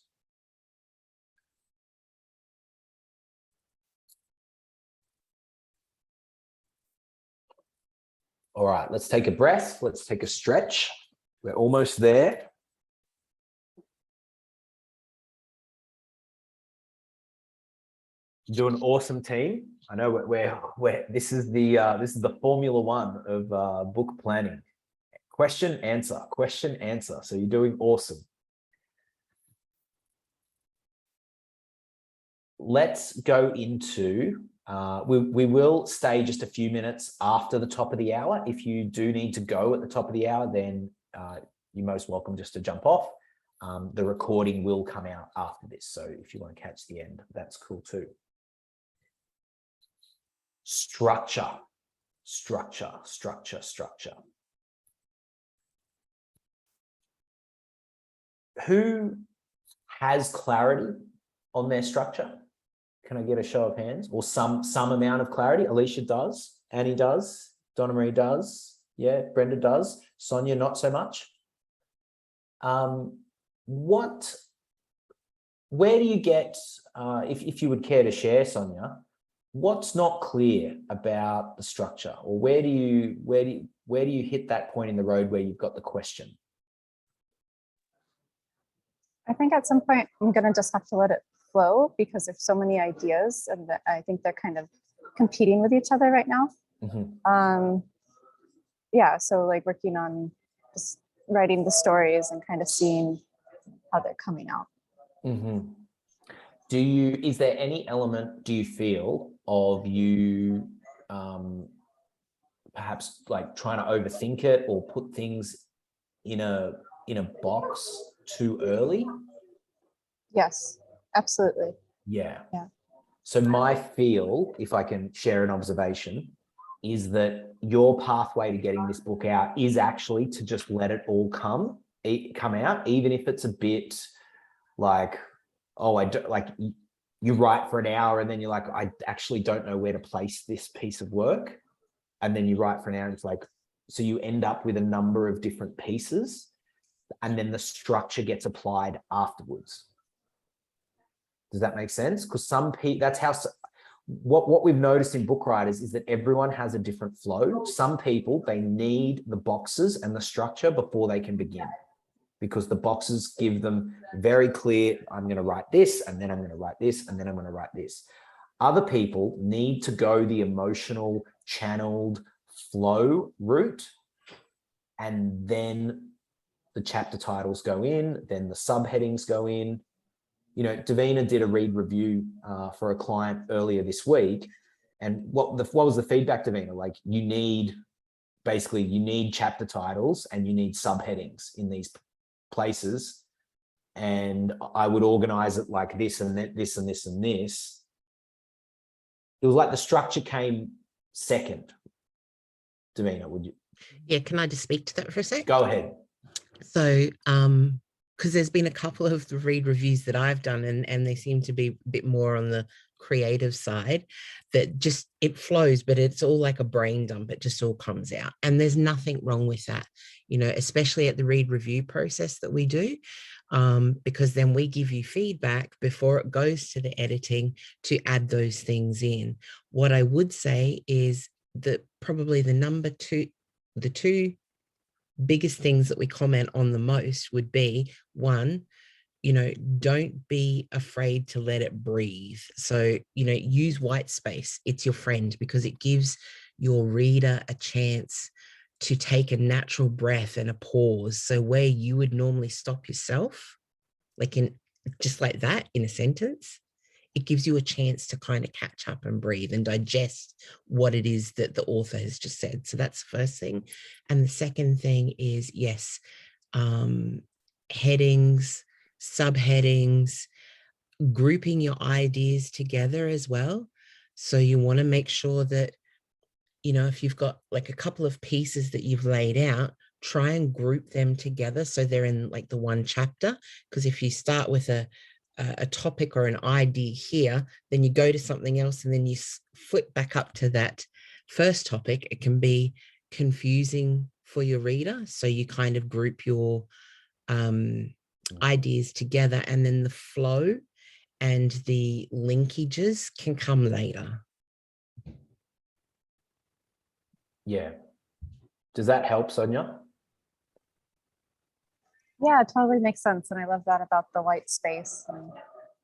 All right, let's take a breath. Let's take a stretch. We're almost there. You do an awesome team. I know we're this is the Formula One of book planning. Question, answer, question, answer. So you're doing awesome. Let's go into, we will stay just a few minutes after the top of the hour. If you do need to go at the top of the hour, then you're most welcome just to jump off. The recording will come out after this. So if you want to catch the end, that's cool too. Structure, structure, structure, structure. Who has clarity on their structure? Can I get a show of hands? Or some amount of clarity? Alicia does, Annie does, Donna Marie does, yeah, Brenda does, Sonia not so much. Where do you get, if you would care to share, Sonia, what's not clear about the structure, or where do you hit that point in the road where you've got the question? I think at some point I'm going to just have to let it flow, because there's so many ideas and I think they're kind of competing with each other right now. Mm-hmm. Yeah, so like working on just writing the stories and kind of seeing how they're coming out. Mm-hmm. Is there any element, do you feel, of you perhaps like trying to overthink it or put things in a box too early? Yes, absolutely. Yeah. Yeah. So my feel, if I can share an observation, is that your pathway to getting this book out is actually to just let it all come out, even if it's a bit like, oh, I don't, like you write for an hour and then you're like, I actually don't know where to place this piece of work. And then you write for an hour and it's like, so you end up with a number of different pieces and then the structure gets applied afterwards. Does that make sense? Because some people, that's how, what we've noticed in book writers is that everyone has a different flow. Some people, they need the boxes and the structure before they can begin, because the boxes give them very clear, I'm going to write this, and then I'm going to write this, and then I'm going to write this. Other people need to go the emotional, channeled flow route, and then the chapter titles go in, then the subheadings go in. You know, Davina did a read review for a client earlier this week. And what was the feedback, Davina? Like, you need chapter titles and you need subheadings in these places. And I would organize it like this and this and this and this. It was like the structure came second. Davina, would you? Yeah, can I just speak to that for a sec? Go ahead. So, because there's been a couple of the read reviews that I've done and they seem to be a bit more on the creative side, that just, it flows, but it's all like a brain dump. It just all comes out. And there's nothing wrong with that, you know, especially at the read review process that we do, because then we give you feedback before it goes to the editing to add those things in. What I would say is that probably the two biggest things that we comment on the most would be, one, don't be afraid to let it breathe. So, use white space. It's your friend because it gives your reader a chance to take a natural breath and a pause. So where you would normally stop yourself, like just like that in a sentence, it gives you a chance to kind of catch up and breathe and digest what it is that the author has just said. So that's the first thing. And the second thing is, yes, headings, subheadings, grouping your ideas together as well. So you want to make sure that, if you've got like a couple of pieces that you've laid out, try and group them together so they're in like the one chapter. Because if you start with a topic or an idea here, then you go to something else and then you flip back up to that first topic, it can be confusing for your reader. So you kind of group your ideas together, and then the flow and the linkages can come later. Yeah. Does that help, Sonia? Yeah, it totally makes sense. And I love that about the white space. And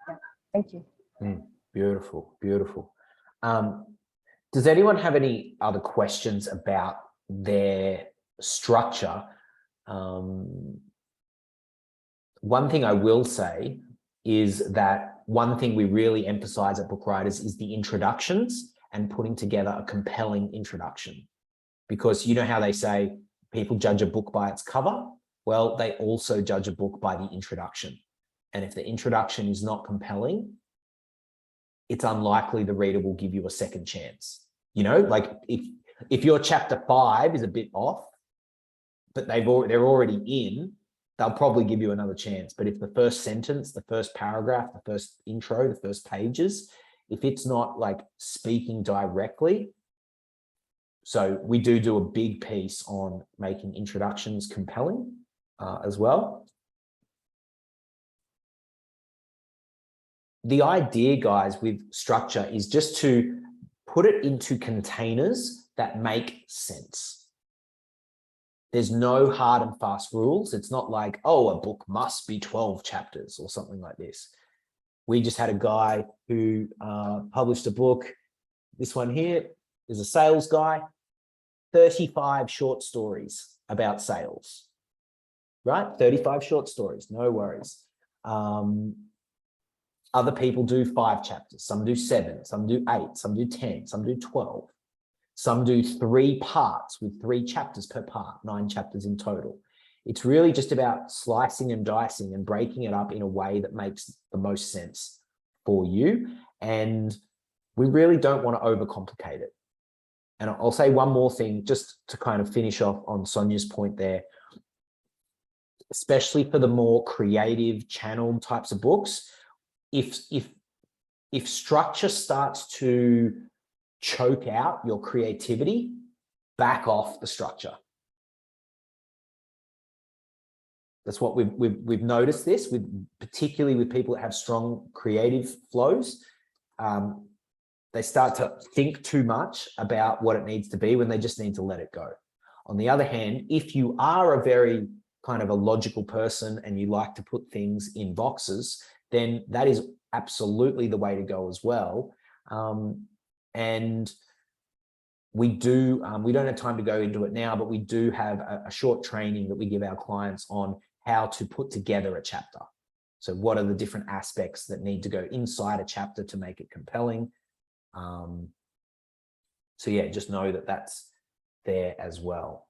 yeah, thank you. Beautiful, beautiful. Does anyone have any other questions about their structure? One thing I will say is that one thing we really emphasize at Book Writers is the introductions and putting together a compelling introduction. Because you know how they say people judge a book by its cover? Well, they also judge a book by the introduction. And if the introduction is not compelling, it's unlikely the reader will give you a second chance. Like if your chapter 5 is a bit off, but they're already in, they'll probably give you another chance. But if the first sentence, the first paragraph, the first intro, the first pages, if it's not like speaking directly, so we do a big piece on making introductions compelling as well. The idea, guys, with structure is just to put it into containers that make sense. There's no hard and fast rules. It's not like, oh, a book must be 12 chapters or something like this. We just had a guy who published a book. This one here is a sales guy, 35 short stories about sales, right? 35 short stories, no worries. Other people do 5 chapters, some do 7, some do 8, some do 10, some do 12. Some do 3 parts with 3 chapters per part, 9 chapters in total. It's really just about slicing and dicing and breaking it up in a way that makes the most sense for you. And we really don't want to overcomplicate it. And I'll say one more thing just to kind of finish off on Sonia's point there, especially for the more creative channeled types of books. If structure starts to choke out your creativity, back off the structure. That's what we've noticed this particularly with people that have strong creative flows. They start to think too much about what it needs to be when they just need to let it go. On the other hand, if you are a very kind of a logical person and you like to put things in boxes, then that is absolutely the way to go as well. And we don't have time to go into it now, but we do have a short training that we give our clients on how to put together a chapter. So what are the different aspects that need to go inside a chapter to make it compelling? So yeah, just know that that's there as well.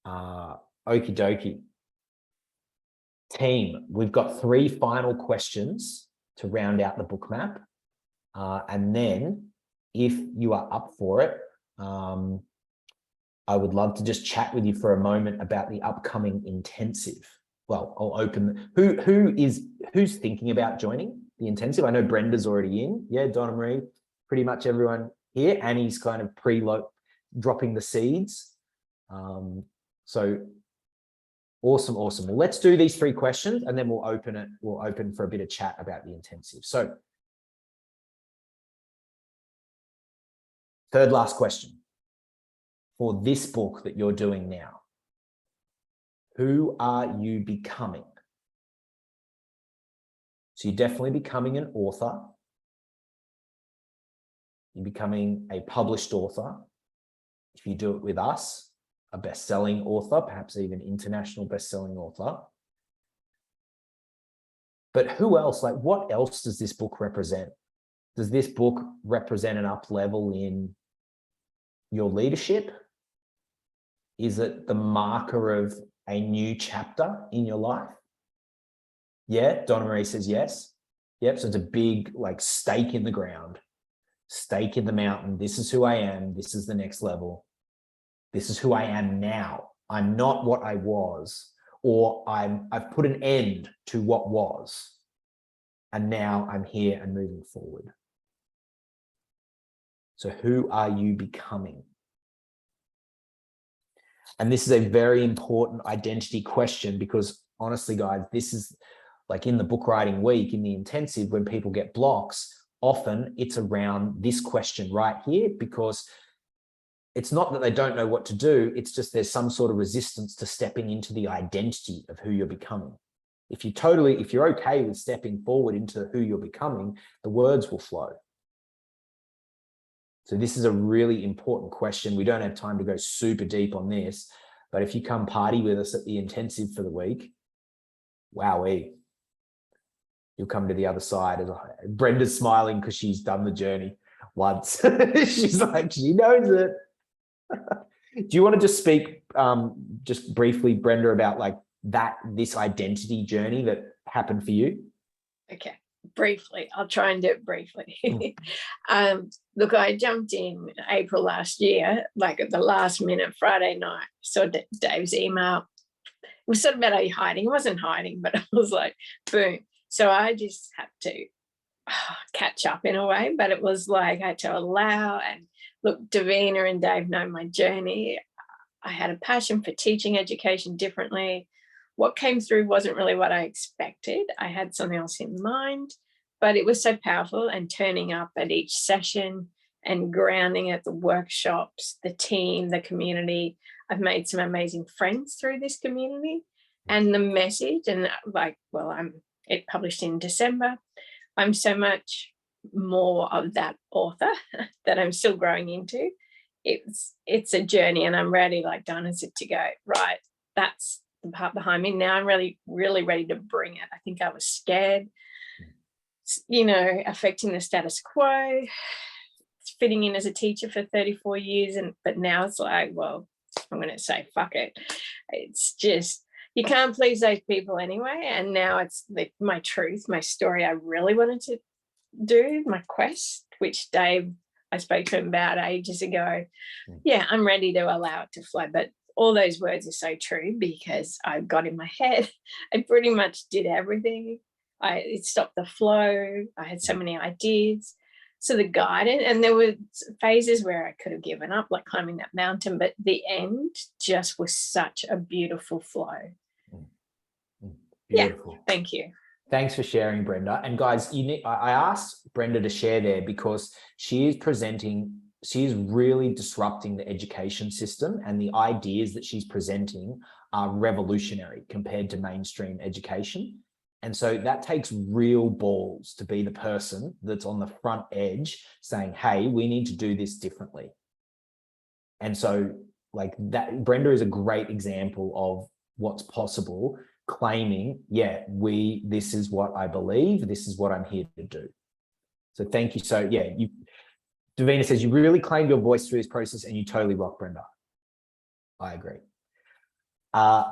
Okie dokie. Team, we've got 3 final questions to round out the book map. And then if you are up for it, I would love to just chat with you for a moment about the upcoming intensive. Well, I'll open, who's thinking about joining the intensive? I know Brenda's already in. Yeah, Donna Marie, pretty much everyone here. Annie's kind of dropping the seeds. So awesome. Well, let's do these 3 questions and then we'll open it. We'll open for a bit of chat about the intensive. So third last question for this book that you're doing now. Who are you becoming? So you're definitely becoming an author. You're becoming a published author. If you do it with us, a best-selling author, perhaps even international best-selling author. But who else? Like, what else does this book represent? Does this book represent an up level in your leadership? Is it the marker of a new chapter in your life? Yeah, Donna Marie says yes. Yep, so it's a big like stake in the ground, stake in the mountain. This is who I am. This is the next level. This is who I am now. I'm not what I was, or I've put an end to what was. And now I'm here and moving forward. So who are you becoming? And this is a very important identity question, because honestly, guys, this is like in the book writing week, in the intensive, when people get blocks, often it's around this question right here, because it's not that they don't know what to do. It's just there's some sort of resistance to stepping into the identity of who you're becoming. If you're okay with stepping forward into who you're becoming, the words will flow. So this is a really important question. We don't have time to go super deep on this, but if you come party with us at the intensive for the week, wowee, you'll come to the other side. Brenda's smiling because she's done the journey once. She's like, she knows it. Do you want to just speak just briefly, Brenda, about like this identity journey that happened for you? Okay, briefly. I'll try and do it briefly. Look, I jumped in April last year, like at the last minute, Friday night. Saw Dave's email. It was sort of about hiding. It wasn't hiding, but it was like, boom. So I just had to catch up in a way, but it was like I had to allow, and look, Davina and Dave know my journey. I had a passion for teaching education differently. What came through wasn't really what I expected. I had something else in mind, but it was so powerful, and turning up at each session and grounding at the workshops, the team, the community. I've made some amazing friends through this community, and the message, and like, well, it published in December. I'm so much more of that author that I'm still growing into. It's a journey, and I'm ready, like Donna said, to go, right, that's the part behind me. Now I'm really, really ready to bring it. I think I was scared, affecting the status quo, fitting in as a teacher for 34 years. But now it's like, well, I'm going to say, fuck it. It's just, you can't please those people anyway. And now it's my truth, my story I really wanted to do, my quest, which Dave, I spoke to him about ages ago. Yeah, I'm ready to allow it to flow. But all those words are so true, because I got in my head. I pretty much did everything. It stopped the flow. I had so many ideas. So the guidance, and there were phases where I could have given up, like climbing that mountain, but the end just was such a beautiful flow. Beautiful. Yeah, thank you. Thanks for sharing, Brenda. And guys, I asked Brenda to share there because she is really disrupting the education system, and the ideas that she's presenting are revolutionary compared to mainstream education. And so that takes real balls to be the person that's on the front edge saying, hey, we need to do this differently. And so like that, Brenda is a great example of what's possible, claiming, yeah, this is what I believe, this is what I'm here to do. So thank you. So yeah, Davina says, you really claimed your voice through this process and you totally rock, Brenda. I agree.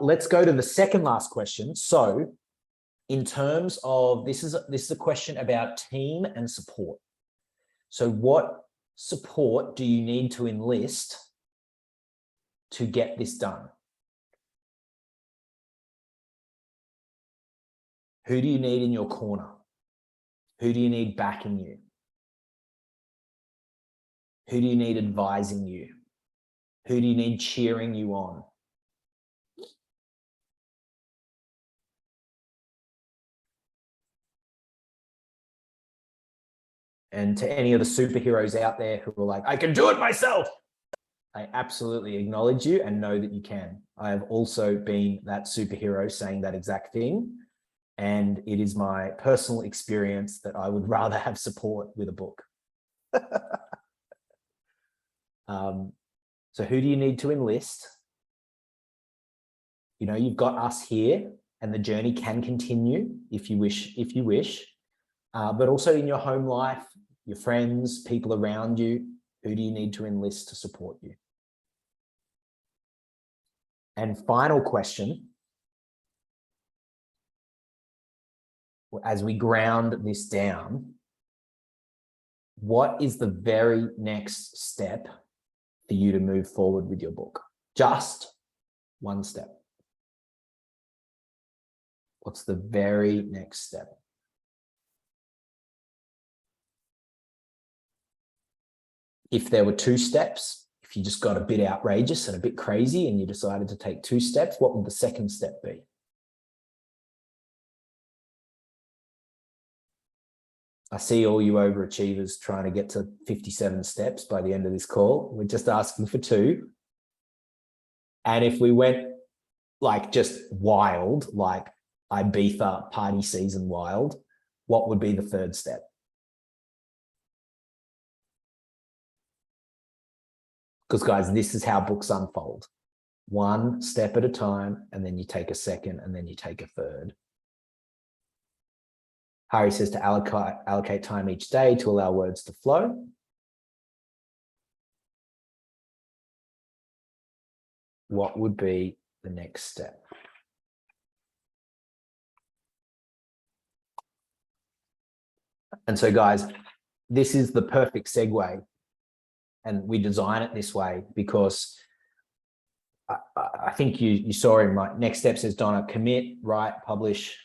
Let's go to the second last question. So in terms of, this is a question about team and support. So what support do you need to enlist to get this done? Who do you need in your corner? Who do you need backing you? Who do you need advising you? Who do you need cheering you on? And to any of the superheroes out there who are like, I can do it myself, I absolutely acknowledge you and know that you can. I have also been that superhero saying that exact thing. And it is my personal experience that I would rather have support with a book. So who do you need to enlist? You know, you've got us here, and the journey can continue if you wish, but also in your home life, your friends, people around you, who do you need to enlist to support you? And final question, as we ground this down, what is the very next step for you to move forward with your book? Just one step. What's the very next step? If there were 2 steps, if you just got a bit outrageous and a bit crazy and you decided to take 2 steps, what would the second step be? I see all you overachievers trying to get to 57 steps by the end of this call. We're just asking for 2. And if we went like just wild, like Ibiza party season wild, what would be the third step? Because guys, this is how books unfold. 1 step at a time, and then you take a second, and then you take a third. Harry says to allocate time each day to allow words to flow. What would be the next step? And so guys, this is the perfect segue, and we design it this way because I think you saw in my next step says, Donna, commit, write, publish.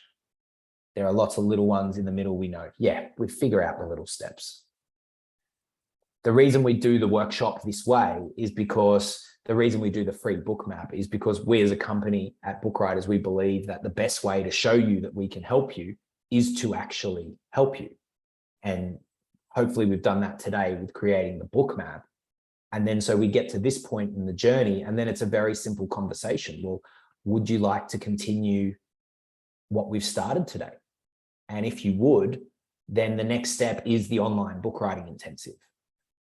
There are lots of little ones in the middle, we know. Yeah, we figure out the little steps. The reason we do the workshop this way is because the reason we do the free book map is because we as a company at Bookwriters, we believe that the best way to show you that we can help you is to actually help you. And hopefully we've done that today with creating the book map. And then so we get to this point in the journey, and then it's a very simple conversation. Well, would you like to continue what we've started today? And if you would, then the next step is the online book writing intensive.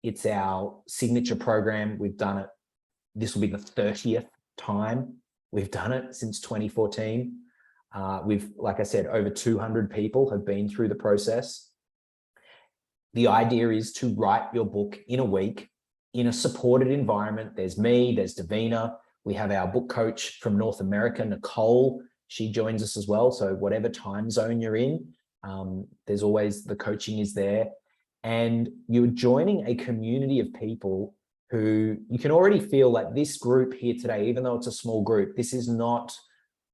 It's our signature program. We've done it. This will be the 30th time we've done it since 2014. We've, like I said, over 200 people have been through the process. The idea is to write your book in a week in a supported environment. There's me, there's Davina. We have our book coach from North America, Nicole. She joins us as well. So whatever time zone you're in, there's always the coaching is there. And you're joining a community of people who you can already feel like this group here today, even though it's a small group, this is not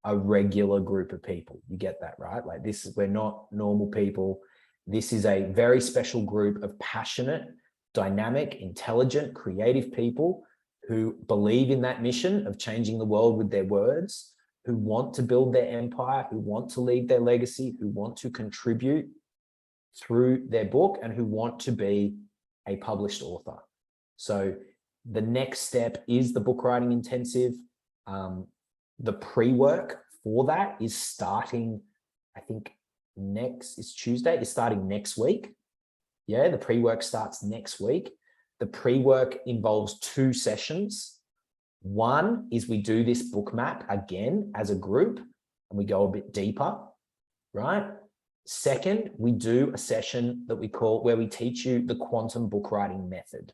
a regular group of people. You get that, right? Like this, we're not normal people. This is a very special group of passionate, dynamic, intelligent, creative people who believe in that mission of changing the world with their words, who want to build their empire, who want to leave their legacy, who want to contribute through their book, and who want to be a published author. So the next step is the book writing intensive. The pre-work for that is starting, I think it's Tuesday, it's starting next week. Yeah, the pre-work starts next week. The pre-work involves 2 sessions. One is we do this book map again as a group, and we go a bit deeper, right? Second, we do a session that we call where we teach you the quantum book writing method.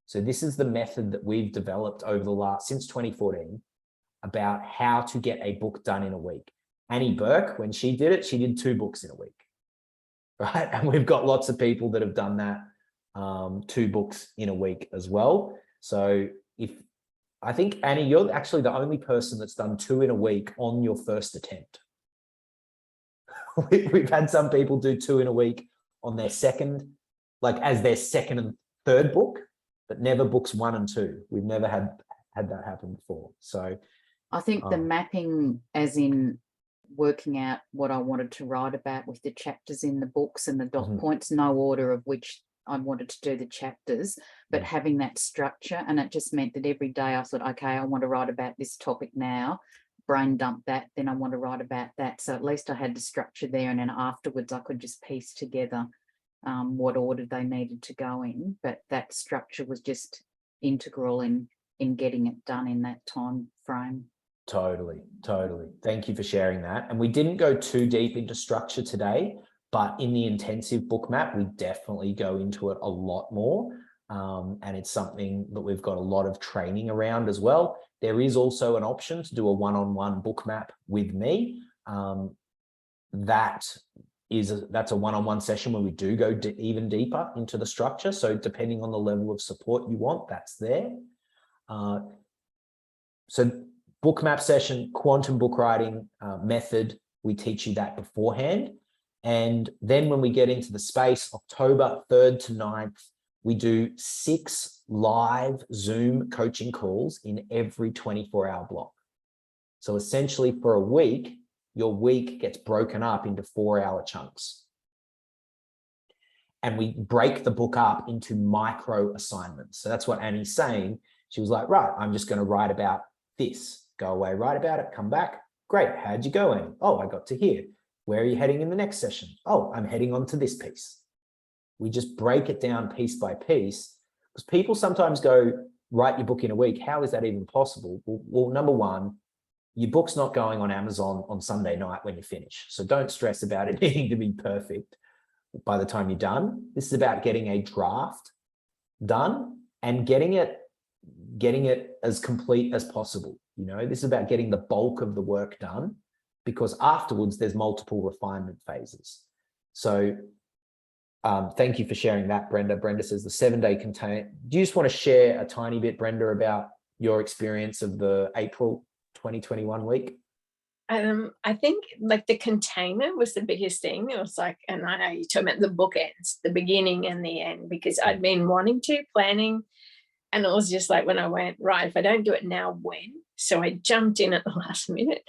So this is the method that we've developed over since 2014 about how to get a book done in a week. Annie Burke, when she did it, she did 2 books in a week, right? And we've got lots of people that have done that, 2 books in a week as well. So I think, Annie, you're actually the only person that's done 2 in a week on your first attempt. We've had some people do 2 in a week on their second, like as their second and third book, but never books 1 and 2. We've never had that happen before. So I think the mapping, as in working out what I wanted to write about with the chapters in the books and the dot points, no order of which I wanted to do the chapters, but having that structure. And it just meant that every day I thought, okay, I want to write about this topic now. brain dump that, then I want to write about that. So at least I had the structure there, and then afterwards I could just piece together what order they needed to go in. But that structure was just integral in getting it done in that time frame. Totally. Thank you for sharing that. And we didn't go too deep into structure today, but in the intensive book map, we definitely go into it a lot more. And it's something that we've got a lot of training around as well. There is also an option to do a one-on-one book map with me. That's a one-on-one session where we do go even deeper into the structure. So depending on the level of support you want, that's there. So book map session, quantum book writing method, we teach you that beforehand. And then when we get into the space, October 3rd to 9th, we do 6 live Zoom coaching calls in every 24-hour block. So essentially for a week, your week gets broken up into 4-hour chunks. And we break the book up into micro assignments. So that's what Annie's saying. She was like, right, I'm just going to write about this. Go away, write about it, come back. Great, how'd you go, Annie? Oh, I got to here. Where are you heading in the next session? Oh, I'm heading on to this piece. We just break it down piece by piece, because people sometimes go, write your book in a week. How is that even possible? Well, number one, your book's not going on Amazon on Sunday night when you finish. So don't stress about it needing to be perfect by the time you're done. This is about getting a draft done and getting it as complete as possible. You know, this is about getting the bulk of the work done, because afterwards there's multiple refinement phases. So thank you for sharing that, Brenda. Brenda says the 7-day container. Do you just want to share a tiny bit, Brenda, about your experience of the April 2021 week? I think like the container was the biggest thing. It was like, and I know you talk about the bookends, the beginning and the end, because I'd been planning, and it was just like when I went, right, if I don't do it now, when? So I jumped in at the last minute.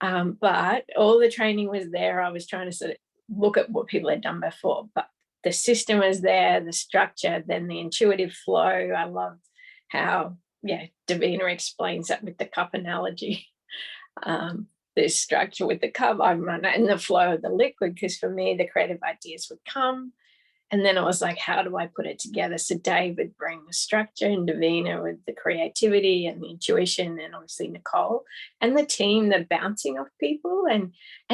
But all the training was there. I was trying to sort of look at what people had done before, but the system was there, the structure, then the intuitive flow. I loved how, Davina explains that with the cup analogy. This structure with the cup, I run it in the flow of the liquid, because for me, the creative ideas would come. And then I was like, how do I put it together? So Dave would bring the structure, and Davina with the creativity and the intuition, and obviously Nicole and the team, the bouncing off people and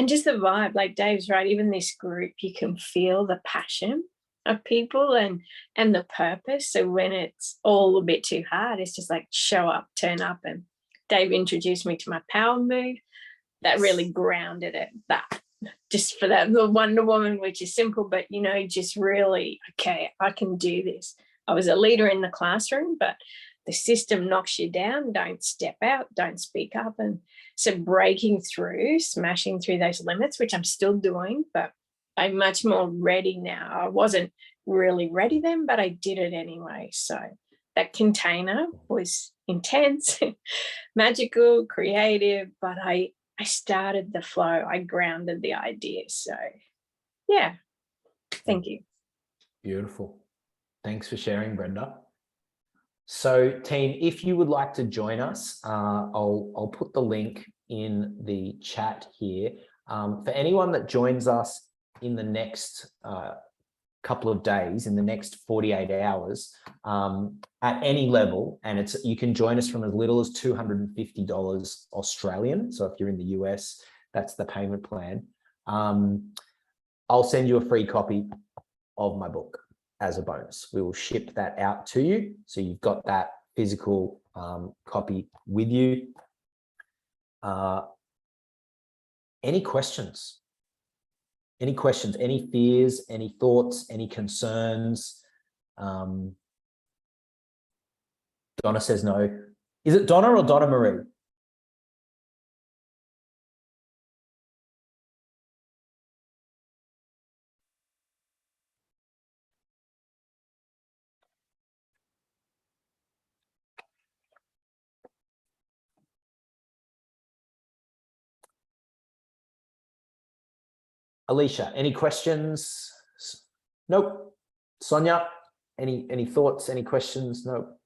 just the vibe. Like Dave's right, even this group, you can feel the passion of people and the purpose. So when it's all a bit too hard, it's just like show up, turn up. And Dave introduced me to my power move. That really grounded it. That just for that, the Wonder Woman, which is simple, but just really, okay, I can do this. I was a leader in the classroom, but the system knocks you down. Don't step out, don't speak up. And so breaking through, smashing through those limits, which I'm still doing, but I'm much more ready now. I wasn't really ready then, but I did it anyway. So that container was intense, magical, creative, but I started the flow. I grounded the ideas. So yeah, thank you. Beautiful. Thanks for sharing, Brenda. So team, if you would like to join us, I'll put the link in the chat here. For anyone that joins us in the next couple of days, in the next 48 hours, at any level, and you can join us from as little as $250 Australian. So if you're in the US, that's the payment plan. I'll send you a free copy of my book as a bonus. We will ship that out to you, so you've got that physical copy with you. Any questions? Any questions, any fears, any thoughts, any concerns? Donna says no. Is it Donna or Donna Marie? Alicia, any questions? Nope. Sonia, any thoughts, any questions? Nope.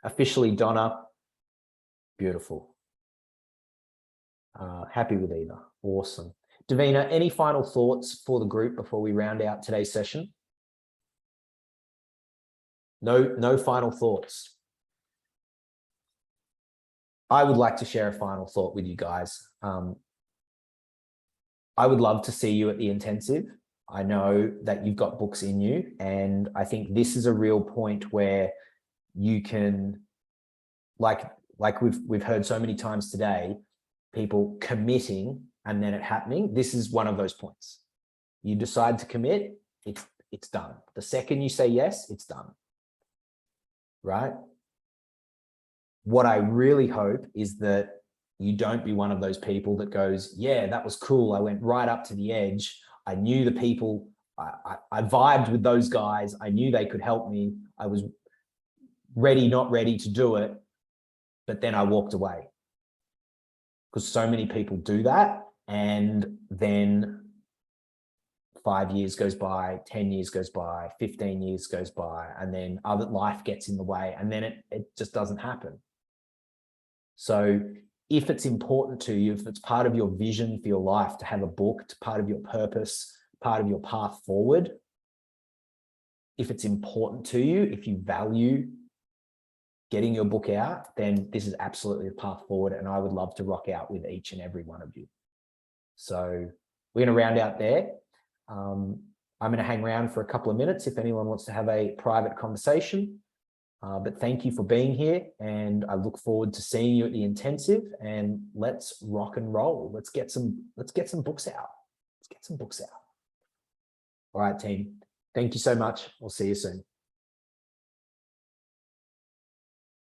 Officially Donna. Beautiful. Happy with either. Awesome. Davina, any final thoughts for the group before we round out today's session? No final thoughts. I would like to share a final thought with you guys. I would love to see you at the intensive. I know that you've got books in you, and I think this is a real point where you can, like we've heard so many times today, people committing and then it happening. This is one of those points. You decide to commit, it's done. The second you say yes, it's done. Right? What I really hope is that you don't be one of those people that goes, yeah, that was cool. I went right up to the edge. I knew the people, I vibed with those guys. I knew they could help me. I was ready, not ready to do it. But then I walked away. Because so many people do that. And then 5 years goes by, 10 years goes by, 15 years goes by, and then other life gets in the way, and then it just doesn't happen. So if it's important to you, if it's part of your vision for your life to have a book, to part of your purpose, part of your path forward, if it's important to you, if you value getting your book out, then this is absolutely a path forward. And I would love to rock out with each and every one of you. So we're going to round out there. I'm going to hang around for a couple of minutes if anyone wants to have a private conversation. But thank you for being here, and I look forward to seeing you at the intensive, and let's rock and roll. Let's get some books out. Let's get some books out. All right, team. Thank you so much. I'll see you soon.